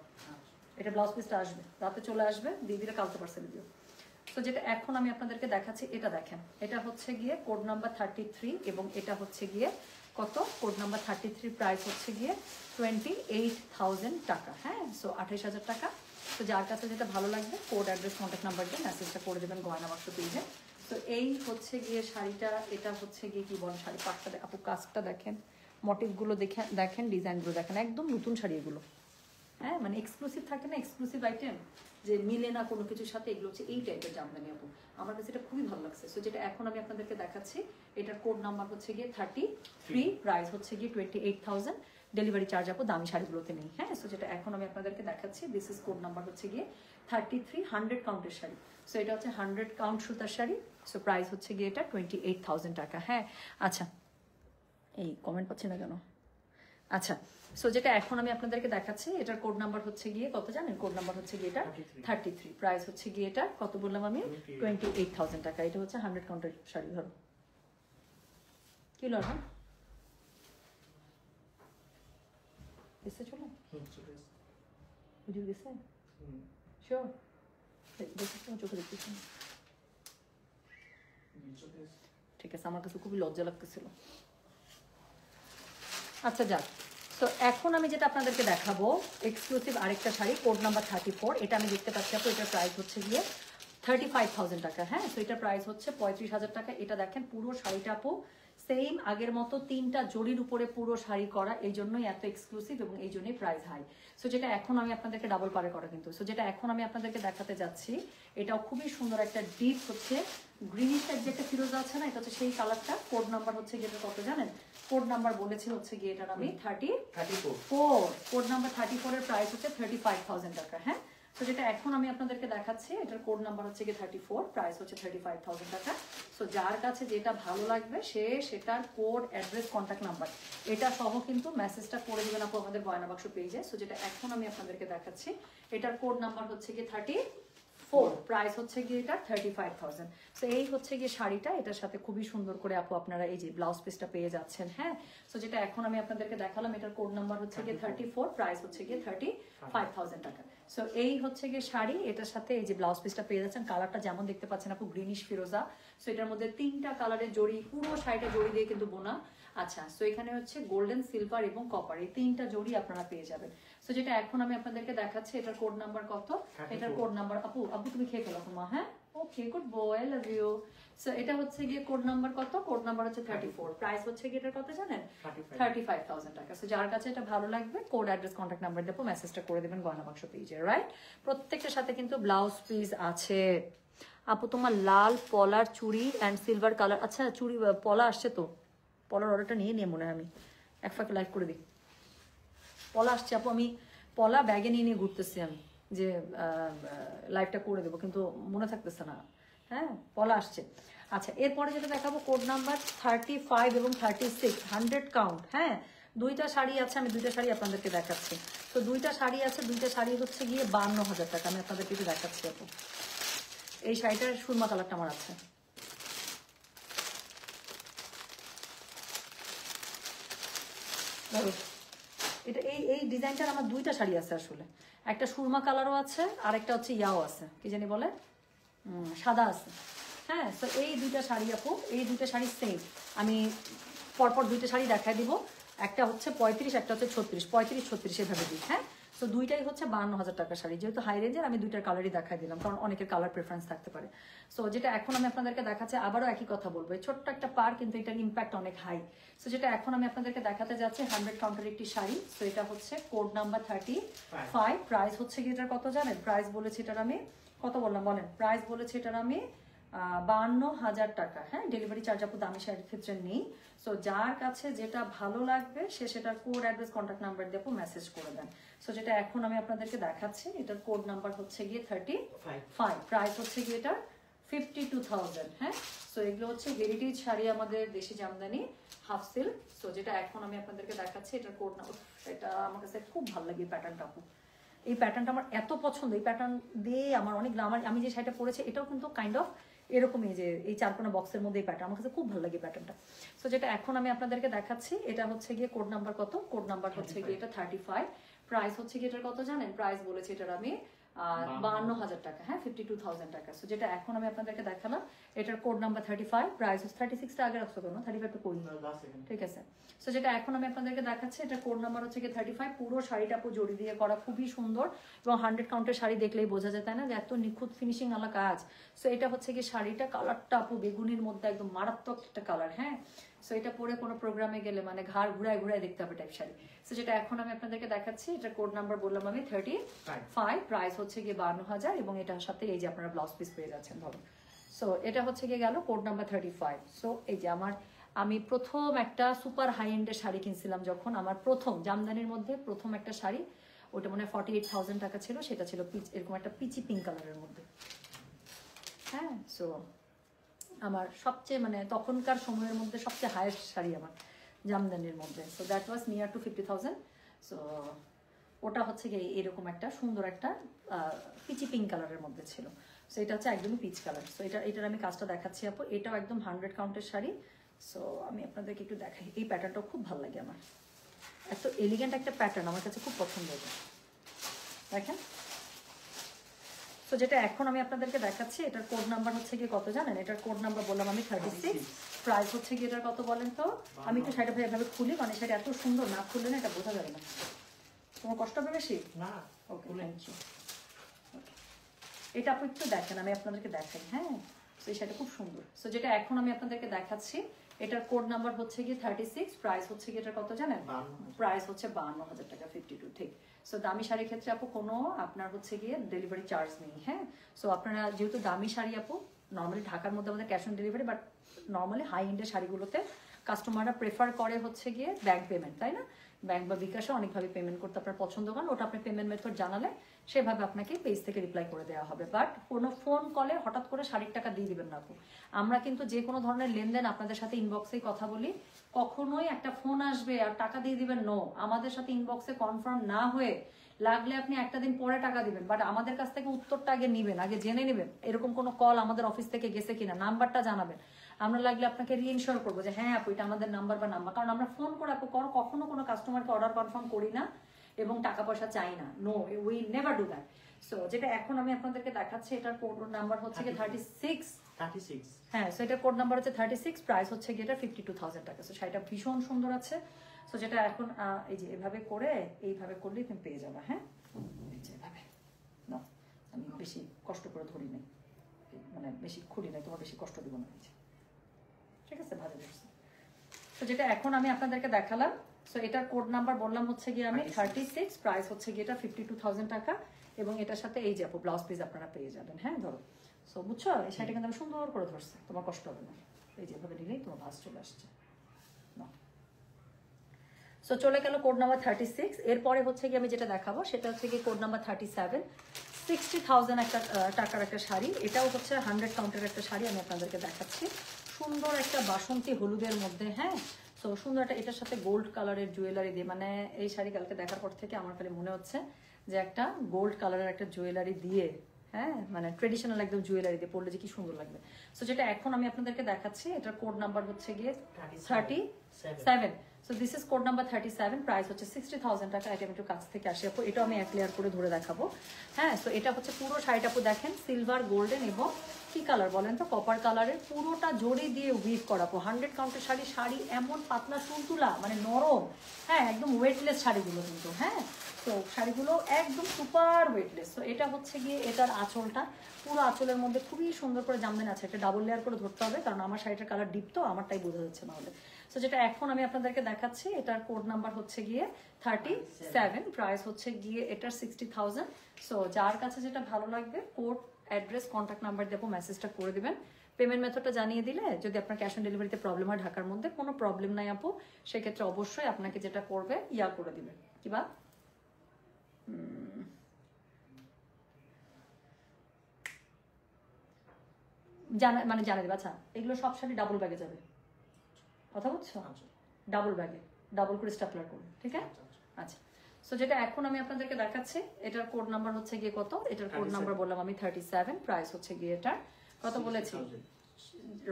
এটা ব্লাউজ পিসটা আসবে, রাতে চলে আসবে, দিয়ে দিলে কালকে পার্সেলে দিও। তো যেটা এখন আমি আপনাদেরকে দেখাচ্ছি, এটা দেখেন, এটা হচ্ছে গিয়ে কোড নাম্বার 33 এবং এটা হচ্ছে গিয়ে কত? কোড নাম্বার 33, প্রাইস হচ্ছে গিয়ে 28,000 টাকা। হ্যাঁ, সো 28,000 টাকা। তো যার কাছে যেটা ভালো লাগবে কোড অ্যাড্রেস কন্ট্যাক্ট নাম্বার দিয়ে মেসেজটা করে দেবেন গয়না বাক্স পেজে। তো এই হচ্ছে গিয়ে শাড়িটা, এটা হচ্ছে গিয়ে কি বলেন শাড়ি পাটটা আপু, কাজটা দেখেন, মোটিভগুলো দেখেন, ডিজাইনগুলো দেখেন, একদম নতুন শাড়ি এগুলো। হ্যাঁ, মানে এক্সক্লুসিভ থাকে না, এক্সক্লুসিভ আইটেম যে মিলে না কোনো কিছুর সাথে, এগুলো হচ্ছে এই টাইপের জামদানি আপু। আমার কাছে এটা খুবই ভালো লাগছে। সো যেটা এখন আমি আপনাদেরকে দেখাচ্ছি, এটার কোড নাম্বার হচ্ছে গিয়ে 33, প্রাইস হচ্ছে গিয়ে 28,000। ডেলিভারি চার্জ আপু দামি শাড়িগুলোতে নেই। হ্যাঁ, সো যেটা এখন আমি আপনাদেরকে দেখাচ্ছি, দিস ইজ কোড নাম্বার হচ্ছে গিয়ে 33, 100 কাউন্টের শাড়ি। সো এটা হচ্ছে 100 কাউন্ট সুতার শাড়ি। সো প্রাইস হচ্ছে গিয়ে এটা 28,000 টাকা। হ্যাঁ, আচ্ছা, এই কমেন্ট পাচ্ছি না কেন? আচ্ছা, সো যেটা এখন আমি আপনাদেরকে দেখাচ্ছি, এটার কোড নাম্বার হচ্ছে গিয়ে কত জানেন? কোড নাম্বার হচ্ছে গিয়ে এটা 33, প্রাইস হচ্ছে গিয়ে এটা কত বললাম আমি? 28,000 টাকা। এটা হচ্ছে 100 কাউন্টের শাড়ি। ধরো কি হলো না এসে চলে বুঝে গেছে, শিওর দেখছিস তোমার চোখে দেখতেছি। ঠিক আছে, আমার কাছে খুবই লজ্জা লাগতেছিল। আচ্ছা যাক, তো এখন আমি যেটা আপনাদেরকে দেখাবো এক্সক্লুসিভ আরেকটা শাড়ি, কোড নাম্বার 34। এটা আমি দেখতে পাচ্ছি আপু, এটার প্রাইস হচ্ছে গিয়ে 35,000 টাকা। হ্যাঁ, তো এটার প্রাইস হচ্ছে 35,000 টাকা। এটা দেখেন পুরো শাড়িটা আপু সেম আগের মতো 3টা জরির উপরে পুরো শাড়ি করা, এই জন্যই এত এক্সক্লুসিভ এবং এই জন্যই প্রাইস হাই। সো যেটা এখন আমি আপনাদেরকে ডাবল পারে করা কিন্তু। সো যেটা এখন আমি আপনাদেরকে দেখাতে যাচ্ছি, এটাও খুবই সুন্দর একটা ডিপ হচ্ছে গ্রিনিশ টাইপ যে একটা ফিরোজা আছে না, এটা হচ্ছে সেই কালারটা। কোড নাম্বার হচ্ছে গিয়ে কত জানেন? কোড নাম্বার বলেছি হচ্ছে গিয়ে এটার আমি 34। কোড নাম্বার 34 এর প্রাইস হচ্ছে 35,000 টাকা। হ্যাঁ, তো যেটা এখন আমি আপনাদেরকে দেখাচ্ছি, এটার কোড নাম্বার হচ্ছে গিয়ে 34, প্রাইস হচ্ছে 35,000 টাকা। সো যার কাছে যেটা ভালো লাগবে সে সেটার কোড অ্যাড্রেস কন্ট্যাক্ট নাম্বার এটা সহ কিন্তু মেসেজটা করে দেবেন আপু আমাদের গয়না বাক্স পেজে। সো যেটা এখন আমি আপনাদেরকে দেখাচ্ছি, এটার কোড নাম্বার হচ্ছে গিয়ে 34, প্রাইস হচ্ছে গিয়ে এটা 35,000। সো এই হচ্ছে গিয়ে শাড়িটা, এটার সাথে খুবই সুন্দর করে আপু আপনারা এই যে ব্লাউজ পিসটা পেয়ে যাচ্ছেন। হ্যাঁ, সো যেটা এখন আমি আপনাদেরকে দেখালাম, এটার কোড নাম্বার হচ্ছে গিয়ে 34, প্রাইস হচ্ছে গিয়ে 35,000 টাকা। সো এই হচ্ছে গিয়ে শাড়ি, এটার সাথে এই যে ব্লাউজ পিসটা পেয়ে যাচ্ছেন। কালারটা যেমন দেখতে পাচ্ছেন আপু গ্রিনিশ ফিরোজা, সো এটার মধ্যে 3টা কালারের জড়ি, পুরো শাড়িটা জড়ি দিয়ে কিন্তু বোনা। আচ্ছা, সো এখানে হচ্ছে গোল্ডেন, সিলভার এবং কপার, এই 3টা জড়ি আপনারা পেয়ে যাবেন। সো যেটা এখন আমি আপনাদেরকে দেখাচ্ছি, এটার কোড নাম্বার কত? এটার কোড নাম্বার, আপু তুমি খেয়ে ফেলো মা। হ্যাঁ, okay, good boy, love you. So এটা হচ্ছে গিয়ে কোড নাম্বার কত? কোড নাম্বার হচ্ছে 34। প্রাইস হচ্ছে গিয়ে এটার কত জানেন? 35,000 টাকা। সো যার কাছে এটা ভালো লাগবে, কোড, অ্যাড্রেস, কন্ট্যাক্ট নাম্বার দেবো, মেসেজটা করে দেবেন গয়না বাক্স পেজে, রাইট? প্রত্যেকটার সাথে কিন্তু ব্লাউজ পিস আছে। আপু তোমার লাল পলার চুড়ি অ্যান্ড সিলভার কালার, আচ্ছা চুড়ি পলা আসছে তো, পলার অর্ডারটা নিয়ে মনে হয় আমি এক ফাঁকে লাইভ করে দিই। পলা আসছে আপু, আমি পলা ব্যাগে নিয়ে ঘুরতেছি আমি, যে লাইভটা করে দেবো, কিন্তু মনে থাকতেছে না। হ্যাঁ, পলা আসছে। আচ্ছা, এরপরে যেটা দেখাবো কোড নাম্বার 35 এবং 36, 100 কাউন্ট। হ্যাঁ, 2টা শাড়ি আছে, আমি 2টা শাড়ি আপনাদেরকে দেখাচ্ছি। তো 2টা শাড়ি আছে, 2টা শাড়ি হচ্ছে গিয়ে 52,000 টাকা। আমি আপনাদেরকে একটু দেখাচ্ছি আপু। এই শাড়িটার সুরমা কালারটা আমার আছে। এটা এই ডিজাইনটার আমার 2টা শাড়ি আছে আসলে, একটা সুরমা কালারও আছে আর একটা হচ্ছে ইয়াও আছে, কি জানি বলে, সাদা আছে। হ্যাঁ, তো এই 2টা শাড়ি আপু, এই 2টা শাড়ি সেম। আমি পরপর 2টা শাড়ি দেখাই দিব, একটা হচ্ছে 35, একটা হচ্ছে 36, 35, 36 এভাবে দিই। হ্যাঁ, তো 2টাই হচ্ছে 52,000 টাকার শাড়ি। যেহেতু হাই রেঞ্জের, আমি 2টার কালারই দেখাই দিলাম, কারণ অনেকের কালার প্রেফারেন্স থাকতে পারে। সো যেটা এখন আমি আপনাদেরকে দেখাচ্ছি, আবারও একই কথা বলবো, এই ছোট্ট একটা পার, কিন্তু এটার ইম্প্যাক্ট অনেক হাই। সো যেটা এখন আমি আপনাদেরকে দেখাতে যাচ্ছি, 100 কাউন্টের একটি শাড়ি। সো এটা হচ্ছে কোড নাম্বার 35। প্রাইস হচ্ছে কি এটার কত জানেন? প্রাইস বলেছি এটার আমি কত বললাম বলেন? প্রাইস বলেছি এটার আমি 52,000 টাকা। হ্যাঁ, ডেলিভারি চার্জ আপু দামি শাড়ির ক্ষেত্রে নেই। সো যার কাছে যেটা ভালো লাগবে সে সেটার কোড, অ্যাড্রেস, কন্ট্যাক্ট নাম্বার দিয়ে মেসেজ করে দেন। সো যেটা এখন আমি আপনাদেরকে দেখাচ্ছি, এটার কোড নাম্বার হচ্ছে গিয়ে 35। প্রাইস হচ্ছে গিয়ে এটার 52,000। হ্যাঁ, সো এগুলো হচ্ছে হেরিটেজ শাড়ি, আমাদের দেশি জামদানি, হাফ সিল্ক। সো যেটা এখন আমি আপনাদেরকে দেখাচ্ছি, এটার কোড নাম্বার, এটা আমার কাছে খুব ভালো লাগে এই প্যাটার্নটা আপু। এই প্যাটার্নটা আমার এত পছন্দ, এই প্যাটার্ন দিয়ে আমার অনেক, আমি যে শাড়িটা পরেছি এটাও কিন্তু কাইন্ড অফ এরকমই, যে এই 4কোনা বক্সের মধ্যে এই প্যাটার্ন আমার কাছে খুব ভালো লাগে প্যাটার্নটা। সো যেটা এখন আমি আপনাদেরকে দেখাচ্ছি, এটা হচ্ছে গিয়ে কোড নাম্বার কত? কোড নাম্বার হচ্ছে গিয়ে এটা 35। প্রাইস হচ্ছে গিয়ে এটার কত জানেন? প্রাইস বলেছি এটার আমি 52,000 টাকা। হ্যাঁ, 52,000 টাকা। সো যেটা এখন আমি আপনাদেরকে দেখালাম, এটার কোড নাম্বার 35। প্রাইস হচ্ছে 36টা আগে রাখছো কেন? 35 তো করি, ঠিক আছে। সো যেটা এখন আমি আপনাদেরকে দেখাচ্ছি, এটা কোড নাম্বার হচ্ছে গিয়ে 35। পুরো শাড়িটা আপু জড়ি দিয়ে করা, খুবই সুন্দর, এবং 100 কাউন্টের শাড়ি দেখলেই বোঝা যায়, তাই না, যে এত নিখুঁত ফিনিশিং আলা কাজ। সো এটা হচ্ছে গিয়ে শাড়িটা, কালারটা আপু বেগুনির মধ্যে একদম মারাত্মক একটা কালার। হ্যাঁ, সো এটা পরে কোনো প্রোগ্রামে গেলে মানে ঘাড় ঘুরায় ঘুরায় দেখতে হবে টাইপ শাড়ি। সো যেটা এখন আমি আপনাদেরকে দেখাচ্ছি, এটার কোড নাম্বার বললাম আমি 35। প্রাইস হচ্ছে গিয়ে 52,000, এবং এটার সাথে এই যে আপনারা ব্লাউজ পিস পেয়ে যাচ্ছেন ধরুন। সো এটা হচ্ছে গিয়ে গেল কোড নাম্বার 35। সো এই যে আমি প্রথম একটা সুপার হাই এন্ডের শাড়ি কিনছিলাম যখন, আমার প্রথম জামদানির মধ্যে প্রথম একটা শাড়ি, ওটা মনে হয় 48,000 টাকা ছিল। সেটা ছিল এরকম একটা পিচি পিঙ্ক কালারের মধ্যে। হ্যাঁ, সো আমার সবচেয়ে মানে তখনকার সময়ের মধ্যে সবচেয়ে হাইয়েস্ট শাড়ি আমার জামদানির মধ্যে। So that was near to 50,000। So ওটা হচ্ছে গিয়ে এরকম একটা সুন্দর একটা পিচি পিঙ্ক কালারের মধ্যে ছিল। সো এটা হচ্ছে একদমই পিচ কালার। সো এটার আমি কাজটা দেখাচ্ছি আপু, এটাও একদম 100 কাউন্টের শাড়ি। সো আমি আপনাদেরকে একটু দেখাই, এই প্যাটার্নটাও খুব ভালো লাগে আমার, এত এলিগেন্ট একটা প্যাটার্ন, আমার কাছে খুব পছন্দ এটা, দেখেন। সো যেটা এখন আমি আপনাদেরকে দেখাচ্ছি, এটার কোড নাম্বার হচ্ছে গিয়ে কত জানেন? এটার কোড নাম্বার বললাম আমি 36। প্রাইস হচ্ছে গিয়ে এটার কত বলেন তো? আমি একটু শাড়িটা এভাবে খুলি, মানে শাড়ি এত সুন্দর, না খুললে না এটা বোঝা যাবে না। তোমার কষ্ট হবে বেশি না? ওকে, থ্যাংক ইউ। এটা আপনি একটু দেখেন, আমি আপনাদেরকে দেখাই। হ্যাঁ, তো এই শাড়িটা খুব সুন্দর। সো যেটা এখন আমি আপনাদেরকে দেখাচ্ছি, এটার কোড নাম্বার হচ্ছে গিয়ে 36। প্রাইস হচ্ছে গিয়ে এটার কত জানেন? প্রাইস হচ্ছে 52,000 টাকা, 52, ঠিক। সো দামি শাড়ির ক্ষেত্রে আপু কোনো আপনার হচ্ছে গিয়ে ডেলিভারি চার্জ নেই। হ্যাঁ, সো আপনারা যেহেতু দামি শাড়ি আপু, নর্মালি ঢাকার মধ্যে আমাদের cash on delivery, but normally high এন্ডের শাড়িগুলোতে কাস্টমাররা প্রেফার করে হচ্ছে গিয়ে ব্যাংক পেমেন্ট, তাই না? ব্যাংক বা বিকাশে অনেকভাবে পেমেন্ট করতে আপনার পছন্দ করেন, ওটা আপনি পেমেন্ট মেথড জানালে সেভাবে আপনাকে পেজ থেকে রিপ্লাই করে দেওয়া হবে। বাট কোনো ফোন কলে হঠাৎ করে শাড়ির টাকা দিয়ে দিবেন না আপু। আমরা কিন্তু যে কোনো ধরনের লেনদেন আপনাদের সাথে ইনবক্সেই কথা বলি, কখনোই একটা ফোন আসবে আর টাকা দিয়ে দিবেন, নো। আমাদের সাথে ইনবক্সে কনফার্ম না হয়ে লাগলে আপনি একটা দিন পরে টাকা দিবেন, বাট আমাদের কাছ থেকে উত্তরটা আগে নিবেন, আগে জেনে নেবেন এরকম কোনো কল আমাদের অফিস থেকে গেছে কিনা, নাম্বারটা জানাবেন। আমরা লাগলে আপনাকে রিইনশিওর করবো যে হ্যাঁ আপু এটা আমাদের নাম্বার বা নাম্বার, কারণ আমরা ফোন করে আপু কখনো কোনো কাস্টমারকে অর্ডার কনফার্ম করি না এবং টাকা পয়সা চাই না, no, we never do that. So যেটা এখন আমি আপনাদেরকে দেখাচ্ছি, এটার কোড নাম্বার হচ্ছে কি 36। 36 হ্যাঁ, সো এটা কোড নাম্বার হচ্ছে 36, প্রাইস হচ্ছে গিয়ে এটা 52,000 টাকা। সো শাড়িটা ভীষণ সুন্দর আছে। সো যেটা এখন এই যে এভাবে করে এইভাবে করলেই তুমি পেয়ে যাবে। হ্যাঁ, এই যে এভাবে না, আমি বেশি কষ্ট করে ধরি নাই, মানে বেশি খুলি নাই, তোমার বেশি কষ্ট দিব না। এই যে ঠিক আছে, ভালো দেখছি। তো যেটা এখন আমি আপনাদেরকে দেখালাম, সো এটার কোড নাম্বার বললাম হচ্ছে গিয়ে আমি 36, প্রাইস হচ্ছে গিয়ে এটা 52,000 টাকা, এবং এটার সাথে এই যে আপু ব্লাউজ পিস আপনারা পেয়ে যাবেন। হ্যাঁ, ধরো। সো বুঝছো, এই শাড়িটা কিন্তু আমি সুন্দর করে ধরছি, তোমার কষ্ট হবে না। এই যে এভাবে নিলেই তোমার ভাঁজ চলে আসছে। সো চলে গেল কোড নাম্বার 36। এরপরে হচ্ছে গিয়ে আমি যেটা দেখাবো সেটা হচ্ছে গিয়ে কোড নাম্বার 37, 60,000 একটা টাকার একটা শাড়ি। এটাও হচ্ছে 100 কাউন্টের একটা শাড়ি, আমি আপনাদেরকে দেখাচ্ছি। সুন্দর একটা বাসন্তী হলুদের মধ্যে। হ্যাঁ, তো সুন্দর একটা, এটার সাথে গোল্ড কালারের জুয়েলারি দিয়ে, মানে এই শাড়ি কালকে দেখার পর থেকে আমার খালি মনে হচ্ছে যে একটা গোল্ড কালারের একটা জুয়েলারি দিয়ে, হ্যাঁ মানে ট্রেডিশনাল একদম জুয়েলারি দিয়ে পরলে যে কি সুন্দর লাগবে। সো যেটা এখন আমি আপনাদেরকে দেখাচ্ছি, এটার কোড নাম্বার হচ্ছে গিয়ে 37। So this is code number 37, price হচ্ছে 60,000 টাকা। এটা আমি একটু কাছ থেকে আসি আপু, এটাও আমি এক লেয়ার করে ধরে দেখাবো। হ্যাঁ, সো এটা হচ্ছে পুরো শাড়িটা আপু দেখেন, সিলভার গোল্ডেন এবং কি কালার বলেন তো, কপার কালারের, পুরোটা জড়ি দিয়ে উইভ করা। 100 কাউন্টের শাড়ি, শাড়ি এমন পাতলা তুলতুলা, মানে নরম। হ্যাঁ, একদম ওয়েটলেস শাড়িগুলো কিন্তু। হ্যাঁ, তো শাড়িগুলো একদম সুপার ওয়েটলেস। তো এটা হচ্ছে গিয়ে এটার আঁচলটা, পুরো আঁচলের মধ্যে খুবই সুন্দর করে জামদানি আছে। একটা ডাবল লেয়ার করে ধরতে হবে, কারণ আমার শাড়িটার কালার ডিপ, তো আমারটাই বোঝা যাচ্ছে না হলে। সো যেটা এখন আমি আপনাদেরকে দেখাচ্ছি, এটার কোড নাম্বার হচ্ছে গিয়ে 37, প্রাইস হচ্ছে গিয়ে এটার 60,000। সো যার কাছে যেটা ভালো লাগবে, কোড, অ্যাড্রেস, কন্ট্যাক্ট নাম্বার দেবো, মেসেজটা করে দিবেন। পেমেন্ট মেথডটা জানিয়ে দিলে, যদি আপনার ক্যাশ অন ডেলিভারিতে প্রবলেম হয়, ঢাকার মধ্যে কোনো প্রবলেম নাই আপু, সেক্ষেত্রে অবশ্যই আপনাকে যেটা করবে ইয়া করে দিবেন। কি বা জানা দেবে। আচ্ছা, এগুলো সব শাড়ি ডাবল ব্যাগে যাবে, কথা বুঝছো? ডাবল ব্যাগে, ডাবল করে স্টাপলার করুন, ঠিক আছে? আচ্ছা, সো যেটা এখন আমি আপনাদেরকে দেখাচ্ছি, এটার কোড নাম্বার হচ্ছে গিয়ে কত, এটার কোড নাম্বার বললাম আমি 37, প্রাইস হচ্ছে গিয়ে এটার কত বলেছি,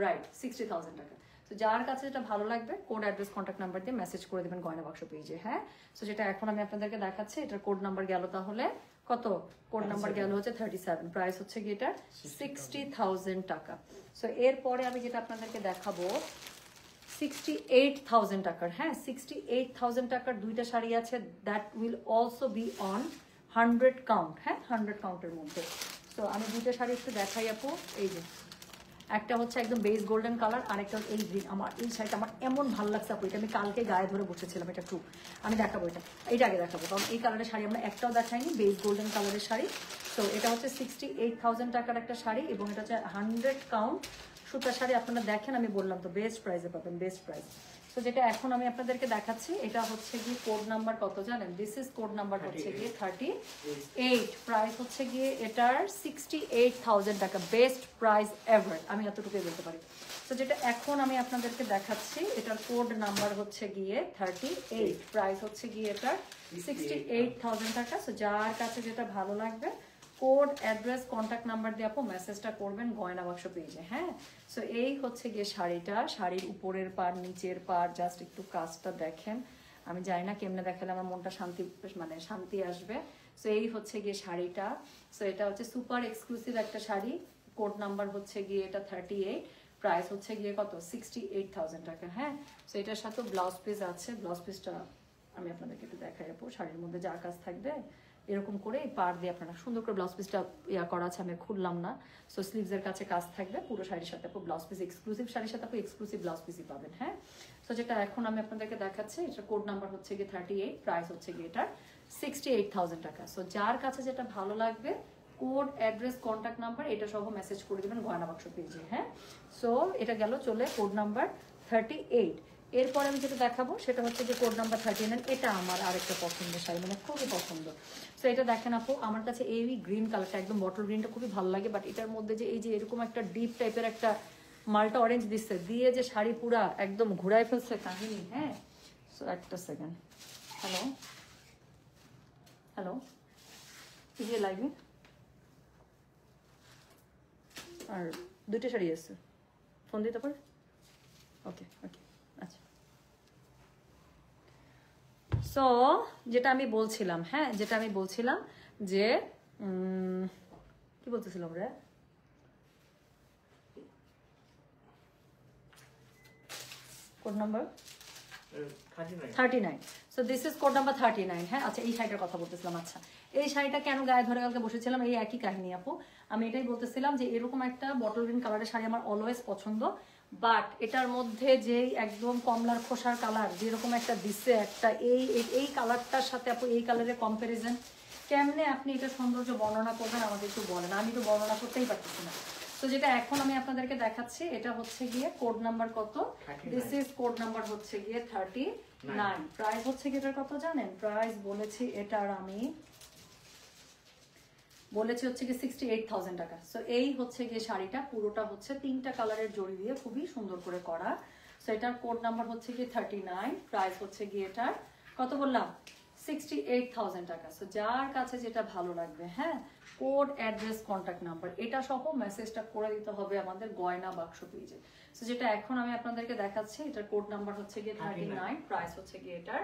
রাইট, 60,000 টাকা। তো যার কাছে যেটা ভালো লাগবে, কোড, অ্যাড্রেস, কন্ট্যাক্ট নাম্বার দিয়ে মেসেজ করে দেবেন গয়না বাক্স পেজে। হ্যাঁ, সো যেটা এখন আমি আপনাদেরকে দেখাচ্ছি, এটার কোড নাম্বার গেল তাহলে কত, কোড নাম্বার গেল হচ্ছে 37, প্রাইস হচ্ছে গিয়ে এটা 60,000 টাকা। সো এরপরে আমি যেটা আপনাদেরকে দেখাবো 68,000 টাকার। হ্যাঁ, 68,000 টাকার দুইটা শাড়ি আছে, that will also be on 100 count. হ্যাঁ, 100 কাউন্টের মধ্যে। তো আমি দুইটা শাড়ি একটু দেখাই আপু। এই যে একটা হচ্ছে একদম বেস গোল্ডেন কালার, আরেকটা এই গ্রিন। আমার এই শাড়িটা আমার এমন ভালো লাগছে আপু, এটা আমি কালকে গায়ে ধরে বসেছিলাম। এটা ট্রু, আমি দেখাবো এইটা আগে দেখাবো, কারণ এই কালারের শাড়ি আমরা একটাও দেখাইনি, বেস গোল্ডেন কালারের শাড়ি। তো এটা হচ্ছে 68,000 টাকার একটা শাড়ি, এবং এটা হচ্ছে 100 কাউন্ট সুতার শাড়ি। আপনারা দেখেন, আমি বললাম তো বেস্ট প্রাইসে পাবেন, বেস্ট প্রাইস। তো যেটা এখন আমি আপনাদেরকে দেখাচ্ছি, এটা হচ্ছে গিয়ে কোড নাম্বার কত জানেন, দিস ইজ কোড নাম্বার হচ্ছে গিয়ে 38, প্রাইস হচ্ছে গিয়ে এটার 68,000 টাকা, বেস্ট প্রাইস এভার, আমি এতটুকুই বলতে পারি। তো যেটা এখন আমি আপনাদেরকে দেখাচ্ছি, এটার কোড নাম্বার হচ্ছে গিয়ে 38, প্রাইস হচ্ছে গিয়ে এটার 68,000 টাকা। সো যার কাছে যেটা ভালো লাগবে, কোড, অ্যাড্রেস, কন্ট্যাক্ট নাম্বার দিয়ে আপু মেসেজটা করবেন গয়না বাক্স পেজে। হ্যাঁ, সো এই হচ্ছে গিয়ে শাড়িটা, শাড়ির উপরের পার, নিচের পার, জাস্ট একটু কাজটা দেখেন। আমি জানি না কেমনে দেখালে আমার মনটা শান্তি, মানে শান্তি আসবে। সো এই হচ্ছে গিয়ে শাড়িটা। সো এটা হচ্ছে সুপার এক্সক্লুসিভ একটা শাড়ি, কোড নাম্বার হচ্ছে গিয়ে এটা 38, প্রাইস হচ্ছে গিয়ে কত, 68,000 টাকা। হ্যাঁ, সো এটার সাথে ব্লাউজ পিস আছে, ব্লাউজ পিসটা আমি আপনাদেরকে একটু দেখাই আপু। শাড়ির মধ্যে যা কাজ থাকবে এরকম করে পার দিয়ে আপনারা সুন্দর করে ব্লাউজ পিসটা ইয়া করা আছে, আমি খুললাম না। সো স্লিভসের কাছে কাজ থাকবে, পুরো শাড়ির সাথে আপু ব্লাউজ পিস, এক্সক্লুসিভ শাড়ির সাথে আপু এক্সক্লুসিভ ব্লাউজ পিসই পাবেন। হ্যাঁ, সো যেটা এখন আমি আপনাদেরকে দেখাচ্ছি, এটার কোড নাম্বার হচ্ছে গিয়ে 38, প্রাইস হচ্ছে গিয়ে এটার 68,000 টাকা। সো যার কাছে যেটা ভালো লাগবে, কোড, অ্যাড্রেস, কন্ট্যাক্ট নাম্বার এটা সহ মেসেজ করে দেবেন গয়না বাক্স পেজে। হ্যাঁ, সো এটা গেল চলে কোড নাম্বার 38। এরপর আমি যেটা দেখাবো সেটা হচ্ছে যে কোড নাম্বার 39, এটা আমার আরেকটা পছন্দের শাড়ি, মানে খুবই পছন্দ। সো এটা দেখেন আপু, আমার কাছে এই গ্রিন কালারটা, একদম বটল গ্রিনটা খুবই ভালো লাগে, বাট এটার মধ্যে যে এই যে এরকম একটা ডিপ টাইপের একটা মালটা অরেঞ্জ দিচ্ছে, দিয়ে যে শাড়ি পুরা একদম ঘুরাই ফেলছে কাহিনী। হ্যাঁ, সো একটা সেকেন্ড, হ্যালো হ্যালো, এই যে লাইভে আর দুইটা শাড়ি আছে, ফোন দিতে পারে? ওকে ওকে, আচ্ছা। সো যেটা আমি বলছিলাম, হ্যাঁ যেটা আমি বলছিলাম যে কি বলতেছিলাম রে, code number 39 so this is code number 39। হ্যাঁ আচ্ছা, এই শাড়িটার কথা বলতেছিলাম। আচ্ছা, এই শাড়িটা কেন গায়ে ধরে কালকে বসেছিলাম, এই একই কাহিনী আপু। আমি এটাই বলতেছিলাম যে এরকম একটা বটল গ্রিন কালারের শাড়ি আমার অলওয়েজ পছন্দ, বাট এটার মধ্যে যে একদম কমলার খোসার কালার যেরকম একটা দিচ্ছে, একটা এই কালারটার সাথে আপু এই কালারের কম্পারিজন কেমনে আপনি এটা সৌন্দর্য বর্ণনা করবেন আমাকে একটু বলেন। আমি তো বর্ণনা করতেই পারতেছি না। তো যেটা এখন আমি আপনাদেরকে দেখাচ্ছি এটা হচ্ছে গিয়ে কোড নাম্বার কত, দিস ইজ কোড নাম্বার হচ্ছে গিয়ে 39। প্রাইস হচ্ছে গিয়ে এটার কত জানেন, প্রাইস বলেছি এটার আমি বলেছি হচ্ছে গিয়ে 68,000 টাকা। সো এই হচ্ছে গিয়ে শাড়িটা পুরোটা হচ্ছে 3টা কালারের জড়ি দিয়ে খুবই সুন্দর করে করা। সো এটার কোড নাম্বার হচ্ছে গিয়ে 39, প্রাইস হচ্ছে গিয়ে এটার কত বললাম 68,000 টাকা। সো যার কাছে যেটা ভালো লাগবে, হ্যাঁ, কোড অ্যাড্রেস কন্ট্যাক্ট নাম্বার এটা সহ মেসেজটা করে দিতে হবে আমাদের গয়না বাক্স পেজে। সো যেটা এখন আমি আপনাদেরকে দেখাচ্ছি এটার কোড নাম্বার হচ্ছে গিয়ে 39, প্রাইস হচ্ছে গিয়ে এটার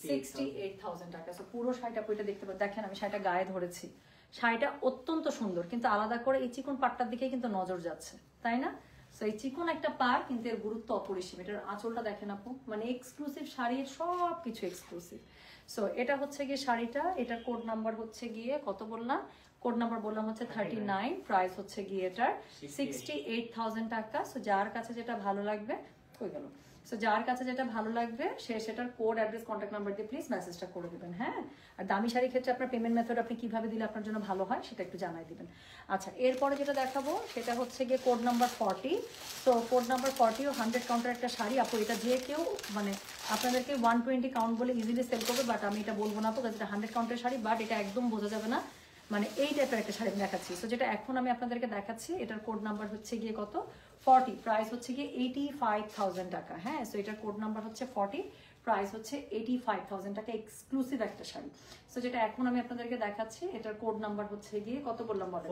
68,000 টাকা। সো পুরো শাড়িটা এটা দেখতে পাবেন। দেখেন আমি শাড়িটা গায়ে ধরেছি, শাড়িটা অত্যন্ত সুন্দর, কিন্তু আলাদা করে এই চিকন পাটটার দিকে কিন্তু নজর যাচ্ছে, তাই না? সো এই চিকন একটা পার, কিন্তু এর গুরুত্ব অপরিসীম। এটার আঁচলটা দেখেন আপু, মানে এক্সক্লুসিভ শাড়ির সব কিছু এক্সক্লুসিভ। সো এটা হচ্ছে গিয়ে শাড়িটা, এটার কোড নাম্বার হচ্ছে গিয়ে কত বললাম, কোড নাম্বার বললাম হচ্ছে 39, প্রাইস হচ্ছে গিয়ে এটার 68,000 টাকা। সো যার কাছে যেটা ভালো লাগবে, হয়ে গেল। সো যার কাছে যেটা ভালো লাগবে সে সেটার কোড অ্যাড্রেস কন্ট্যাক্ট নাম্বার দিয়ে প্লিজ মেসেজটা করে দেবেন। হ্যাঁ, আর দামি শাড়ির ক্ষেত্রে আপনার পেমেন্ট মেথড আপনি কিভাবে দিলে আপনার জন্য ভালো হয় সেটা একটু জানাই দিবেন। আচ্ছা, এরপরে যেটা দেখাবো সেটা হচ্ছে গিয়ে code number 40। So code number 40 ও 100 কাউন্টার একটা শাড়ি আপু। এটা যে কেউ মানে আপনাদেরকে 120 কাউন্ট বলে ইজিলি সেল করবে, বাট আমি এটা বলবো না আপু, এটা 100 কাউন্টের শাড়ি, বাট এটা একদম বোঝা যাবে না, মানে এই টাইপের একটা শাড়ি দেখাচ্ছি। সো যেটা এখন আমি আপনাদেরকে দেখাচ্ছি এটার কোড নাম্বার হচ্ছে গিয়ে কত 40, প্রাইস হচ্ছে গিয়ে 85,000 টাকা। হ্যাঁ, সো এটার কোড নাম্বার হচ্ছে 40, প্রাইস হচ্ছে 85,000 টাকা, এক্সক্লুসিভ একটা শাড়ি। সো যেটা এখন আমি আপনাদেরকে দেখাচ্ছি এটার কোড নাম্বার হচ্ছে গিয়ে কত বললাম বলেন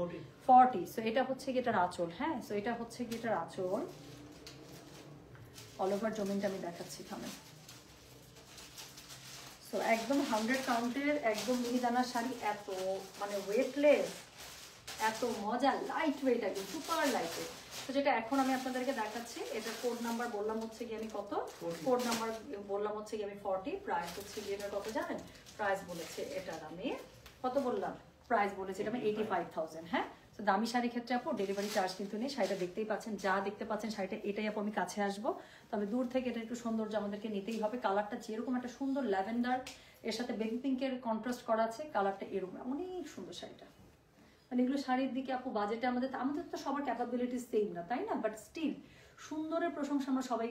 40। সো এটা হচ্ছে গিয়ে এটার আঁচল। হ্যাঁ, সো এটা হচ্ছে গিয়ে এটার আঁচল, অল ওভার জমিনটা আমি দেখাচ্ছি থামে। সো একদম 100 কাউন্টের একদম মিহিদানা শাড়ি, এত মানে ওয়েটলেস, এত মজা, লাইট ওয়েট, একদম সুপার লাইট ওয়েট। তো যেটা এখন আমি আপনাদেরকে দেখাচ্ছি এটার কোড নাম্বার বললাম হচ্ছে গিয়ে আমি কত, কোড নাম্বার বললাম হচ্ছে গিয়ে আমি 40, প্রাইস হচ্ছে গিয়ে এটা কত জানেন, প্রাইস বলেছে এটার আমি কত বললাম, প্রাইস বলেছে এটা আমি 85,000। হ্যাঁ, তো দামি শাড়ির ক্ষেত্রে আপু ডেলিভারি চার্জ কিন্তু নেই। শাড়িটা দেখতেই পাচ্ছেন, যা দেখতে পাচ্ছেন শাড়িটা এটাই আপু। আমি কাছে আসবো, তবে দূর থেকে এটা একটু সৌন্দর্য আমাদেরকে নিতেই হবে। কালারটা যেরকম একটা সুন্দর ল্যাভেন্ডার, এর সাথে বেবি পিঙ্কের কন্ট্রাস্ট করা আছে, কালারটা এরকম অনেক সুন্দর শাড়িটা। মানে এগুলো শাড়ির দিকে আপু বাজেটে আমাদের তো সবার ক্যাপাবিলিটি সেম না, তাই না? বাট স্টিল সুন্দরের প্রশংসা আমরা সবাই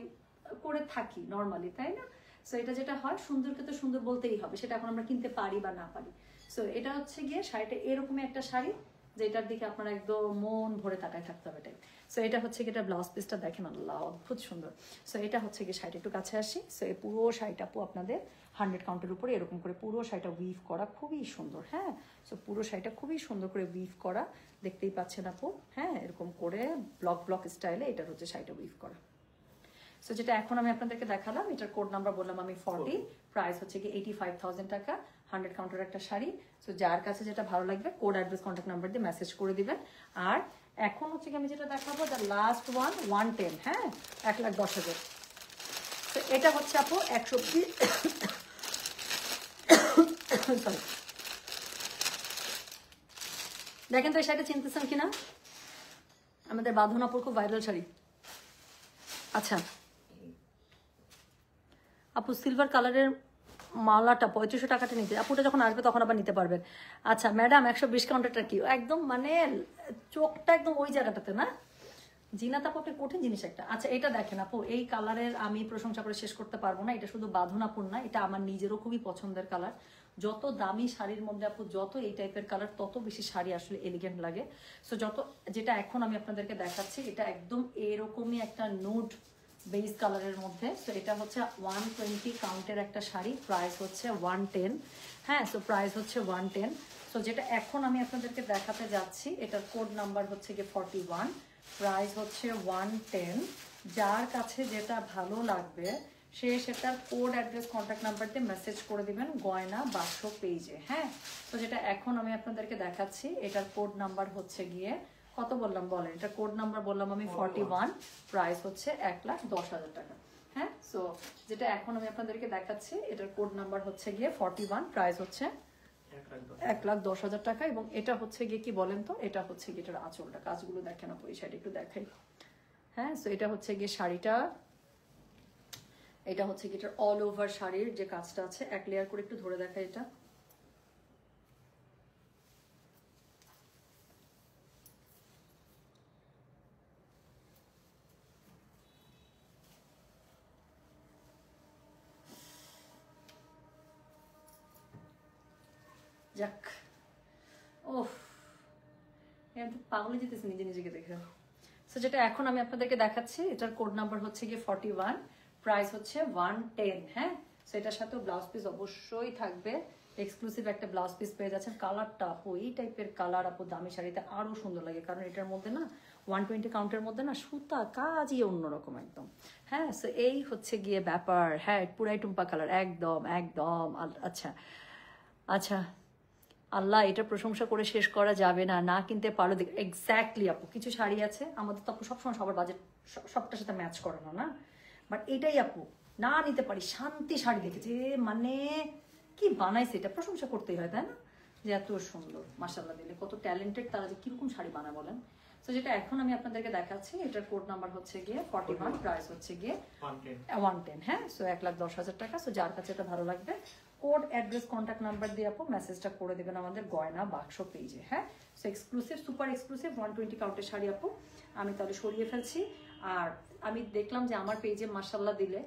করে থাকি নর্মালি, তাই না? সো এটা যেটা হয়, সুন্দরকে তো সুন্দর বলতেই হবে, সেটা এখন আমরা কিনতে পারি বা না পারি। সো এটা হচ্ছে গিয়ে শাড়িটা এরকমই একটা শাড়ি যেটার দিকে আপনারা একদম মন ভরে তাকায় থাকতে হবে এটাই। সো এটা হচ্ছে গিয়ে এটা ব্লাউজ পিসটা দেখেন, আল্লাহ অদ্ভুত সুন্দর। সো এটা হচ্ছে গিয়ে শাড়িটা, একটু কাছে আসি। সো এই পুরো শাড়িটা আপু আপনাদের 100 কাউন্টের উপরে এরকম করে পুরো শাড়িটা উইভ করা, খুবই সুন্দর। হ্যাঁ, সো পুরো শাড়িটা খুবই সুন্দর করে উইভ করা, দেখতেই পাচ্ছেন আপু। হ্যাঁ, এরকম করে ব্লক ব্লক স্টাইলে এটার হচ্ছে শাড়িটা উইভ করা। সো যেটা এখন আমি আপনাদেরকে দেখালাম এটার কোড নাম্বার বললাম আমি 40, প্রাইস হচ্ছে কি 85,000 টাকা, 100 কাউন্টার একটা শাড়ি। সো যার কাছে যেটা ভালো লাগবে কোড অ্যাড্রেস কন্ট্যাক্ট নাম্বার দিয়ে মেসেজ করে দিবেন। আর এখন হচ্ছে কি আমি যেটা দেখাবো দ্য লাস্ট ওয়ান 110, হ্যাঁ, 1,10,000। তো এটা হচ্ছে আপু 120 দেখেন তো এই শাড়িটা চিনতেছেন কিনা, আমাদের বাঁধনাপুর খুব ভাইরাল শাড়ি। আচ্ছা আপু, সিলভার কালারের মালাটা 3500 টাকাটা নিতে, আপুটা যখন আসবে তখন আবার নিতে পারবেন। আচ্ছা ম্যাডাম, 120 কাউন্টারটা কি একদম মানে চোখটা একদম ওই জায়গাটাতে না, জিনাত আপু একটা কঠিন জিনিস একটা। আচ্ছা এটা দেখেন আপু, এই কালারের আমি প্রশংসা করে শেষ করতে পারবো না। এটা শুধু বাঁধনাপুর না, এটা আমার নিজেরও খুবই পছন্দের কালার। যত দামি শাড়ির মধ্যে আপু যত এই টাইপের কালার, তত বেশি শাড়ি আসলে এলিগেন্ট লাগে। সো যেটা এখন আমি আপনাদেরকে দেখাচ্ছি এটা একদম এরকমই একটা নুড বেস কালারের মধ্যে। সো এটা হচ্ছে 120 কাউন্টের একটা শাড়ি, প্রাইস হচ্ছে 110। হ্যাঁ, সো প্রাইস হচ্ছে 110। সো যেটা এখন আমি আপনাদেরকে দেখাতে যাচ্ছি এটার কোড নাম্বার হচ্ছে গিয়ে 41, প্রাইস হচ্ছে 110। যার কাছে যেটা ভালো লাগবে সে সেটার কোড অ্যাড্রেস কন্ট্যাক্ট নাম্বার দিয়ে মেসেজ করে দিবেন গয়না বাক্স পেজে। হ্যাঁ, তো যেটা এখন আমি আপনাদেরকে দেখাচ্ছি এটার কোড নাম্বার হচ্ছে গিয়ে কত বললাম বলেন, এটা কোড নাম্বার বললাম আমি 41, প্রাইস হচ্ছে 1,10,000 টাকা। হ্যাঁ, সো যেটা এখন আমি আপনাদেরকে দেখাচ্ছি এটার কোড নাম্বার হচ্ছে গিয়ে 41, প্রাইস হচ্ছে 1,10,000 টাকা। এবং এটা হচ্ছে গিয়ে কি বলেন তো, এটা হচ্ছে গিয়ে এটার আঁচলটা, কাজগুলো দেখেন আপু, এই সাইড একটু দেখাই। হ্যাঁ, সো এটা হচ্ছে গিয়ে শাড়িটা, এটা হচ্ছে গিয়ে এটার অল ওভার শাড়ির যে কাজটা আছে, এক লেয়ার করে একটু ধরে দেখাই এটা। যাক, ওফ, পাগলে যেতেছে নিজে নিজেকে দেখে। সো যেটা এখন আমি আপনাদেরকে দেখাচ্ছি এটার কোড নাম্বার হচ্ছে গিয়ে 41, প্রাইস হচ্ছে 110। হ্যাঁ, সো এটার সাথে ব্লাউজ পিস অবশ্যই থাকবে, এক্সক্লুসিভ একটা ব্লাউজ পিস পেয়ে যাচ্ছেন। কালারটা আপু, এই টাইপের কালার আপু দামি শাড়িতে আরো সুন্দর লাগে, কারণ এটার মধ্যে না 120 কাউন্টের মধ্যে না সুতা কাজই অন্যরকম একদম। হ্যাঁ, সো এই হচ্ছে গিয়ে ব্যাপার। হ্যাঁ, পুরাই টুম্পা কালার, একদম একদম। আচ্ছা আচ্ছা, আল্লাহ, এটা প্রশংসা করে শেষ করা যাবে না, না কিনতে পারো। এক্স্যাক্টলি আপু, কিছু শাড়ি আছে আমাদের তো আপু সবসময় সবার বাজেট সবটার সাথে ম্যাচ করে না, না, বাট এটাই আপু না নিতে পারি। শান্তি শাড়ি দেখেছে, মানে কি বানাইছে, এটা প্রশংসা করতেই হয়, তাই না? যে এত সুন্দর, মাশাআল্লাহ দিলে কত ট্যালেন্টেড তারা, যে কিরকম শাড়ি বানায় বলেন। তো যেটা এখন আমি আপনাদেরকে দেখাচ্ছি এটার কোড নাম্বার হচ্ছে গিয়ে 41, প্রাইস হচ্ছে গিয়ে 110। হ্যাঁ, সো 1,10,000 টাকা। সো যার কাছে এটা ভালো লাগবে, কোড, অ্যাড্রেস, কন্ট্যাক্ট নাম্বার দিয়ে আপু মেসেজটা করে দেবেন আমাদের গয়না বাক্স পেজে। হ্যাঁ, সো এক্সক্লুসিভ, সুপার এক্সক্লুসিভ 120 কাউন্টের শাড়ি আপু আমি তাহলে সরিয়ে ফেলছি। আর আমি দেখলাম যে আমার পেজে মাশাআল্লাহ দিলে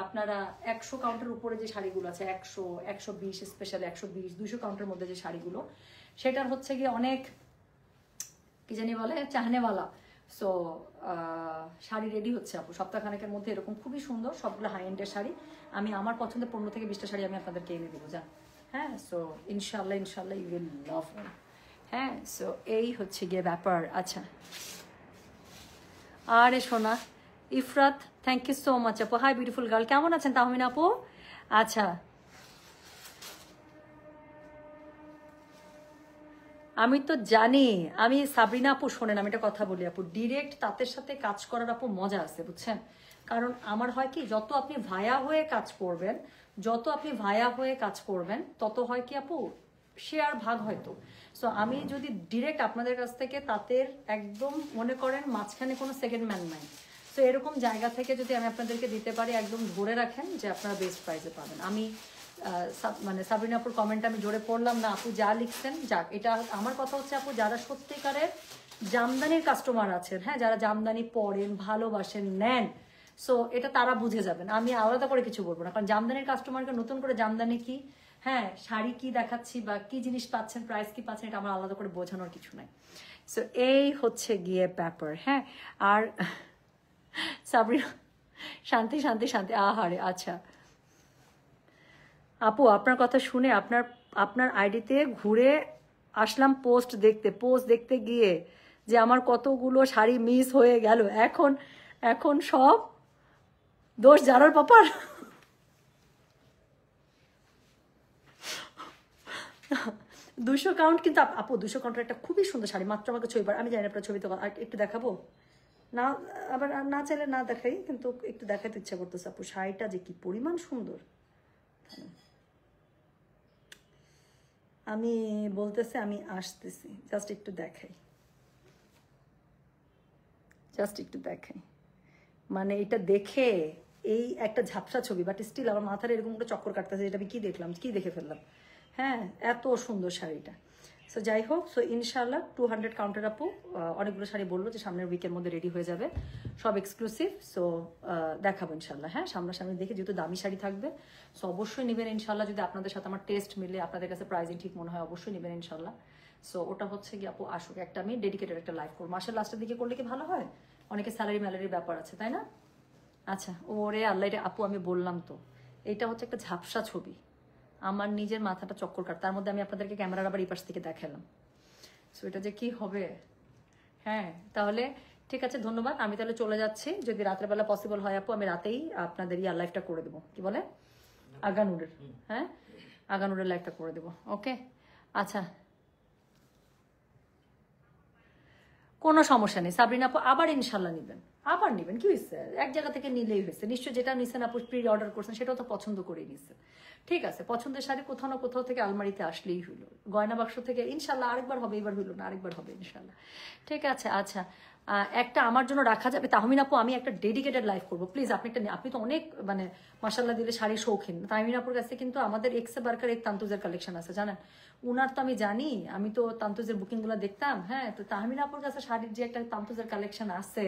আপনারা 100 কাউন্টের উপরে যে শাড়িগুলো আছে, 100, 120, স্পেশালি 120, 200 কাউন্টের মধ্যে যে শাড়িগুলো, সেটার হচ্ছে গিয়ে অনেক কি জানি বলে চাহনেওয়ালা। সো শাড়ি রেডি হচ্ছে আপু সপ্তাহখানেকের মধ্যে, এরকম খুবই সুন্দর সবগুলো হাই এন্ডের শাড়ি। আমি আমার পছন্দের 15 থেকে 20টা শাড়ি আমি আপনাদেরকে এনে দেবো, যান। হ্যাঁ, সো ইনশাল্লাহ ইনশাল্লাহ ইউ উইল লাভ ইট। হ্যাঁ, সো এই হচ্ছে গিয়ে ব্যাপার। আচ্ছা, আরে সোনা Ifrat, thank you so much আপু। হাই বিউটিফুল গার্ল, কেমন আছেন তাহমিন আপু? আচ্ছা, আমি তো জানি, আমি সাবরিনা আপু শোনেন, আমি একটা কথা বলি আপু, ডিরেক্ট তাদের সাথে কাজ করার আপু মজা আছে, বুঝছেন? কারণ আমার হয় কি, যত আপনি ভায়া হয়ে কাজ করবেন, যত আপনি ভায়া হয়ে কাজ করবেন, তত হয় কি আপু শেয়ার ভাগ হয়তো। সো আমি যদি ডিরেক্ট আপনাদের কাছ থেকে তাদের একদম মনে করেন মাঝখানে কোনো সেকেন্ড ম্যান নাই, সো এরকম জায়গা থেকে যদি আমি আপনাদেরকে দিতে পারি, একদম ধরে রাখেন যে আপনারা বেস্ট প্রাইসে পাবেন। আমি মানে সাবরিনা আপুর কমেন্ট আমি জোরে পড়লাম না, আপু যা লিখছেন যাক। এটা আমার কথা হচ্ছে আপু, যারা সত্যিকারের জামদানির কাস্টমার আছেন, হ্যাঁ, যারা জামদানি পরেন, ভালোবাসেন, নেন, সো এটা তারা বুঝে যাবেন। আমি আলাদা করে কিছু বলবো না, কারণ জামদানির কাস্টমারকে নতুন করে জামদানি কি, হ্যাঁ, শাড়ি কি দেখাচ্ছি বা কি জিনিস পাচ্ছেন, প্রাইস কি পাচ্ছেন, এটা আমার আলাদা করে বোঝানোর কিছু নাই। সো এই হচ্ছে গিয়ে ব্যাপার। হ্যাঁ, আর সাবরিনা, শান্তি শান্তি শান্তি, আহারে। আচ্ছা আপু, আপনার কথা শুনে আপনার আপনার আইডিতে ঘুরে আসলাম পোস্ট দেখতে গিয়ে যে আমার কতগুলো শাড়ি মিস হয়ে গেল। এখন এখন সব দোষ জারার পাপার। 200 কাউন্ট, কিন্তু আপু 200 কাউন্টের একটা খুবই সুন্দর শাড়ি, মাত্র আমাকে ছবি, আমি জানি আপনার ছবি তো একটু দেখাবো না, আবার না চাইলে না দেখাই, কিন্তু একটু দেখাতে ইচ্ছা করতেছে আপু, শাড়িটা যে কি পরিমাণ সুন্দর। আমি বলতেছি আমি আসতেছি, জাস্ট একটু দেখাই, মানে এটা দেখে এই একটা ঝাপসা ছবি, বাট স্টিল আমার মাথার এরকম করে চক্কর কাটতেছে, এটা আমি কি দেখলাম, কি দেখে ফেললাম। হ্যাঁ, এত সুন্দর শাড়িটা। সো যাই হোক, সো ইনশাল্লাহ 200 কাউন্টার আপু অনেকগুলো শাড়ি বললো যে সামনের উইকের মধ্যে রেডি হয়ে যাবে, সব এক্সক্লুসিভ। সো দেখাবো ইনশাল্লাহ। হ্যাঁ, সামনাসামনি দেখে যেহেতু দামি শাড়ি থাকবে, সো অবশ্যই নেবেন ইনশাল্লাহ। যদি আপনাদের সাথে আমার টেস্ট মিলে, আপনাদের কাছে প্রাইসিং ঠিক মনে হয়, অবশ্যই নেবেন ইনশাল্লাহ। সো ওটা হচ্ছে কি আপু আসুক, একটা আমি ডেডিকেটেড একটা লাইভ করবো, মাসের লাস্টের দিকে করলে কি ভালো হয়, অনেকে স্যালারি ম্যালারির ব্যাপার আছে, তাই না? আচ্ছা, ওরে আল্লাহ, এটা আপু আমি বললাম তো, এটা হচ্ছে একটা ঝাপসা ছবি, আমার নিজের মাথাটা চক্কর কাট, তার মধ্যে আমি আপনাদেরকে ক্যামেরার আবার এই পাশ থেকে দেখালাম। সো এটা যে কি হবে। হ্যাঁ, তাহলে ঠিক আছে, ধন্যবাদ। আমি তাহলে চলে যাচ্ছি, যদি রাতের বেলা পসিবল হয় আপু, আমি রাতেই আপনাদের ইয়ার লাইফটা করে দেবো, কি বলে আগানুরের, হ্যাঁ, আগানুরের লাইফটা করে দেবো। ওকে, আচ্ছা, কোনো সমস্যা নেই সাবরিনা আপু, আবার ইনশাল্লাহ নেবেন, আবার নেবেন কি হয়েছে, এক জায়গা থেকে নিলেই হয়েছে নিশ্চয়। যেটা নিছেন আপু প্রি অর্ডার করছেন সেটাও তো পছন্দ করে নিছেন, ঠিক আছে। পছন্দের শাড়ি কোথাও না কোথাও থেকে আলমারিতে আসলেই হলো, গয়না বাক্স থেকে ইনশাল্লাহ আরেকবার হবে, এবার হইলো না আরেকবার হবে ইনশাল্লাহ, ঠিক আছে। আচ্ছা একটা আমার জন্য রাখা যাবে তাহমিন আপু, আমি একটা ডেডিকেটেড লাইফ করবো প্লিজ। আপনি একটা, আপনি তো অনেক মানে মাসাল্লাহ দিলে শাড়ি শৌখিন। তাহমিন আপুর কাছে কিন্তু আমাদের এক্সে বার্কার এক তান্তুজের কালেকশন আছে জানেন, উনার তো আমি জানি, আমি তো তান্তুজের বুকিং গুলো দেখতাম। হ্যাঁ, তো তাহমিন আপুর কাছে শাড়ির যে একটা তান্তুজের কালেকশন আছে,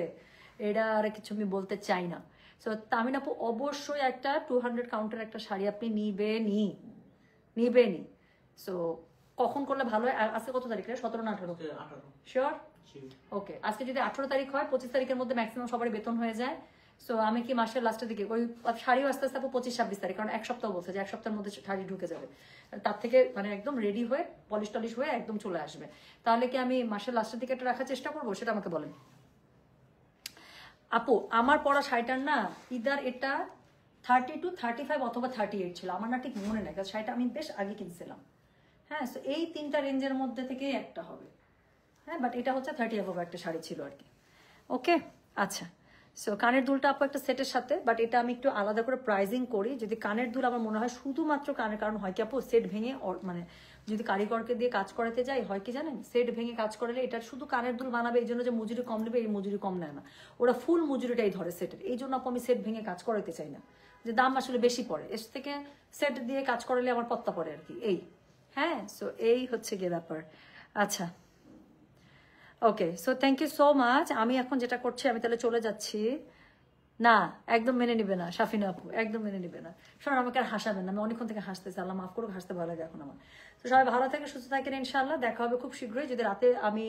এটা আর কিছু আমি বলতে চাই না। সো তাহমিন আপু অবশ্যই একটা 200 কাউন্টার একটা শাড়ি আপনি নিবেনি। সো কখন করলে ভালো হয়? আজকে কত তারিখ? 17 না 18? শিওর? ওকে, আজকে যদি 18 তারিখ হয় 25 তারিখের মধ্যে ম্যাক্সিমাম সবার বেতন হয়ে যায়। সো আমি কি মাসের লাস্টের দিকে ওই শাড়িও আস্তে আস্তে 25-26 তারিখ, কারণ এক সপ্তাহ বলছে যে এক সপ্তাহের মধ্যে শাড়ি ঢুকে যাবে, তার থেকে মানে একদম রেডি হয়ে পলিশ টলিশ হয়ে একদম চলে আসবে। তাহলে কি আমি মাসের লাস্টের দিকে একটা রাখার চেষ্টা করবো, সেটা আমাকে বলেন। আপু আমার পড়া শাড়িটার না ইদার এটা 32, 35 অথবা 38 ছিল, আমার না ঠিক মনে নেই, কারণ শাড়িটা আমি বেশ আগে কিনছিলাম। হ্যাঁ, সো এই তিনটা রেঞ্জের মধ্যে থেকেই একটা হবে। হ্যাঁ, বাট এটা হচ্ছে 30 অ্যাবভ একটা শাড়ি ছিল আর কি। ওকে, আচ্ছা। সো কানের দুলটা আপু একটা সেটের সাথে, বাট এটা আমি একটু আলাদা করে প্রাইজিং করি। যদি কানের দুল আমার মনে হয় শুধুমাত্র কানের, কারণ হয় কি আপু সেট ভেঙে মানে যদি কারিগরকে দিয়ে কাজ করাতে যাই হয় কি জানেন, সেট ভেঙে কাজ করালে এটা শুধু কানের দুল বানাবে, এই জন্য যে মজুরি কম নেবে এই মজুরি কম নেয় না, ওরা ফুল মজুরিটাই ধরে সেটের। এই জন্য আপু আমি সেট ভেঙে কাজ করাতে চাই না, যে দাম আসলে বেশি পড়ে, এর থেকে সেট দিয়ে কাজ করালে আমার পত্তা পড়ে আর কি এই। হ্যাঁ, সো এই হচ্ছে গিয়ে ব্যাপার। আচ্ছা okay, so thank you so much. আমি এখন যেটা করছি, আমি তাহলে চলে যাচ্ছি। না, একদম মেনে নিবে না সাফিনা আপু, একদম মেনে নিবে না। শোনো, আমাকে আর হাসাবেন না, আমি অনেকক্ষণ থেকে হাসতেছি, আল্লাহ মাফ করুক, হাসতে ভালো লাগে এখন আমার। তো সবাই ভালো থাকে, সুস্থ থাকেন, ইনশাল্লাহ দেখা হবে খুব শীঘ্রই। যদি রাতে আমি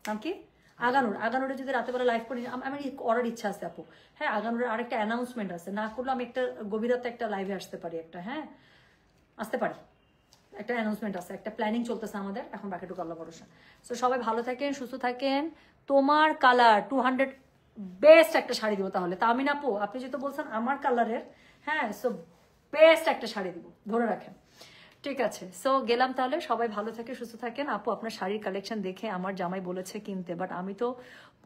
নাম কি আগানোরে যদি রাতে বেলা লাইভ করি, আমার করার ইচ্ছা আছে আপু। হ্যাঁ, আগানোর আরেকটা অ্যানাউন্সমেন্ট আছে, না করলে আমি একটা গভীরতা একটা লাইভে আসতে পারি একটা, হ্যাঁ আসতে পারি, একটা অ্যানাউন্সমেন্ট আছে, একটা প্ল্যানিং চলতেছে আমাদের এখন, বাকিটুকু আল্লাহ ভরসা। সো সবাই ভালো থাকেন, সুস্থ থাকেন। তোমার কালার 200 বেস্ট একটা শাড়ি দিব তাহলে তামিন আপু, আপনি যেহেতু বলছেন আমার কালারের, হ্যাঁ সো বেস্ট একটা শাড়ি দিব, ধরে রাখেন, ঠিক আছে। সো গেলাম তাহলে, সবাই ভালো থাকে, সুস্থ থাকেন। আপু আপনার শাড়ির কালেকশন দেখে আমার জামাই বলেছে কিনতে, বাট আমি তো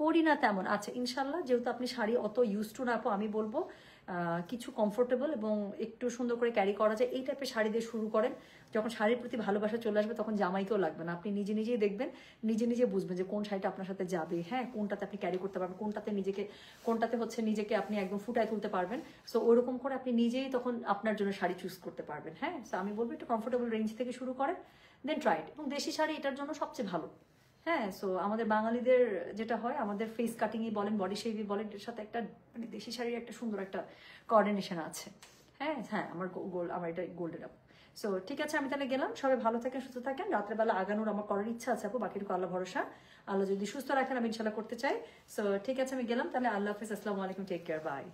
পরি না তেমন। আচ্ছা ইনশাল্লাহ, যেহেতু আপনি শাড়ি অত ইউজ টু না আপু, আমি বলবো কিছু কমফোর্টেবল এবং একটু সুন্দর করে ক্যারি করা যায় এই টাইপের শাড়ি দিয়ে শুরু করেন। যখন শাড়ির প্রতি ভালোবাসা চলে আসবে তখন জামাইকেও লাগবে না, আপনি নিজে নিজেই দেখবেন, নিজে নিজে বুঝবেন যে কোন শাড়িটা আপনার সাথে যাবে, হ্যাঁ কোনটাতে আপনি ক্যারি করতে পারবেন, কোনটাতে হচ্ছে নিজেকে আপনি একদম ফুটায় তুলতে পারবেন। সো ওইরকম করে আপনি নিজেই তখন আপনার জন্য শাড়ি চুজ করতে পারবেন। হ্যাঁ, সো আমি বলবো একটু কমফোর্টেবল রেঞ্জ থেকে শুরু করেন, দেন ট্রাই ইট। এবং দেশি শাড়ি এটার জন্য সবচেয়ে ভালো। হ্যাঁ, সো আমাদের বাঙালিদের যেটা হয়, আমাদের ফেস কাটিংই বলেন, বডি শেভই বলেন, এর সাথে একটা মানে দেশি শাড়ির একটা সুন্দর একটা কোঅর্ডিনেশন আছে। হ্যাঁ হ্যাঁ, আমার এটা গোল্ডের আপ। সো ঠিক আছে, আমি তাহলে গেলাম, সবাই ভালো থাকেন, সুস্থ থাকেন। রাত্রেবেলা আগানোর আমার করার ইচ্ছা আছে আপু, বাকিটুকু আল্লাহ ভরসা, আল্লাহ যদি সুস্থ রাখেন আমি ইনশাল্লাহ করতে চাই। সো ঠিক আছে, আমি গেলাম তাহলে, আল্লাহ হাফিজ, আসসালামু আলাইকুম, টেক কেয়ার, বাই।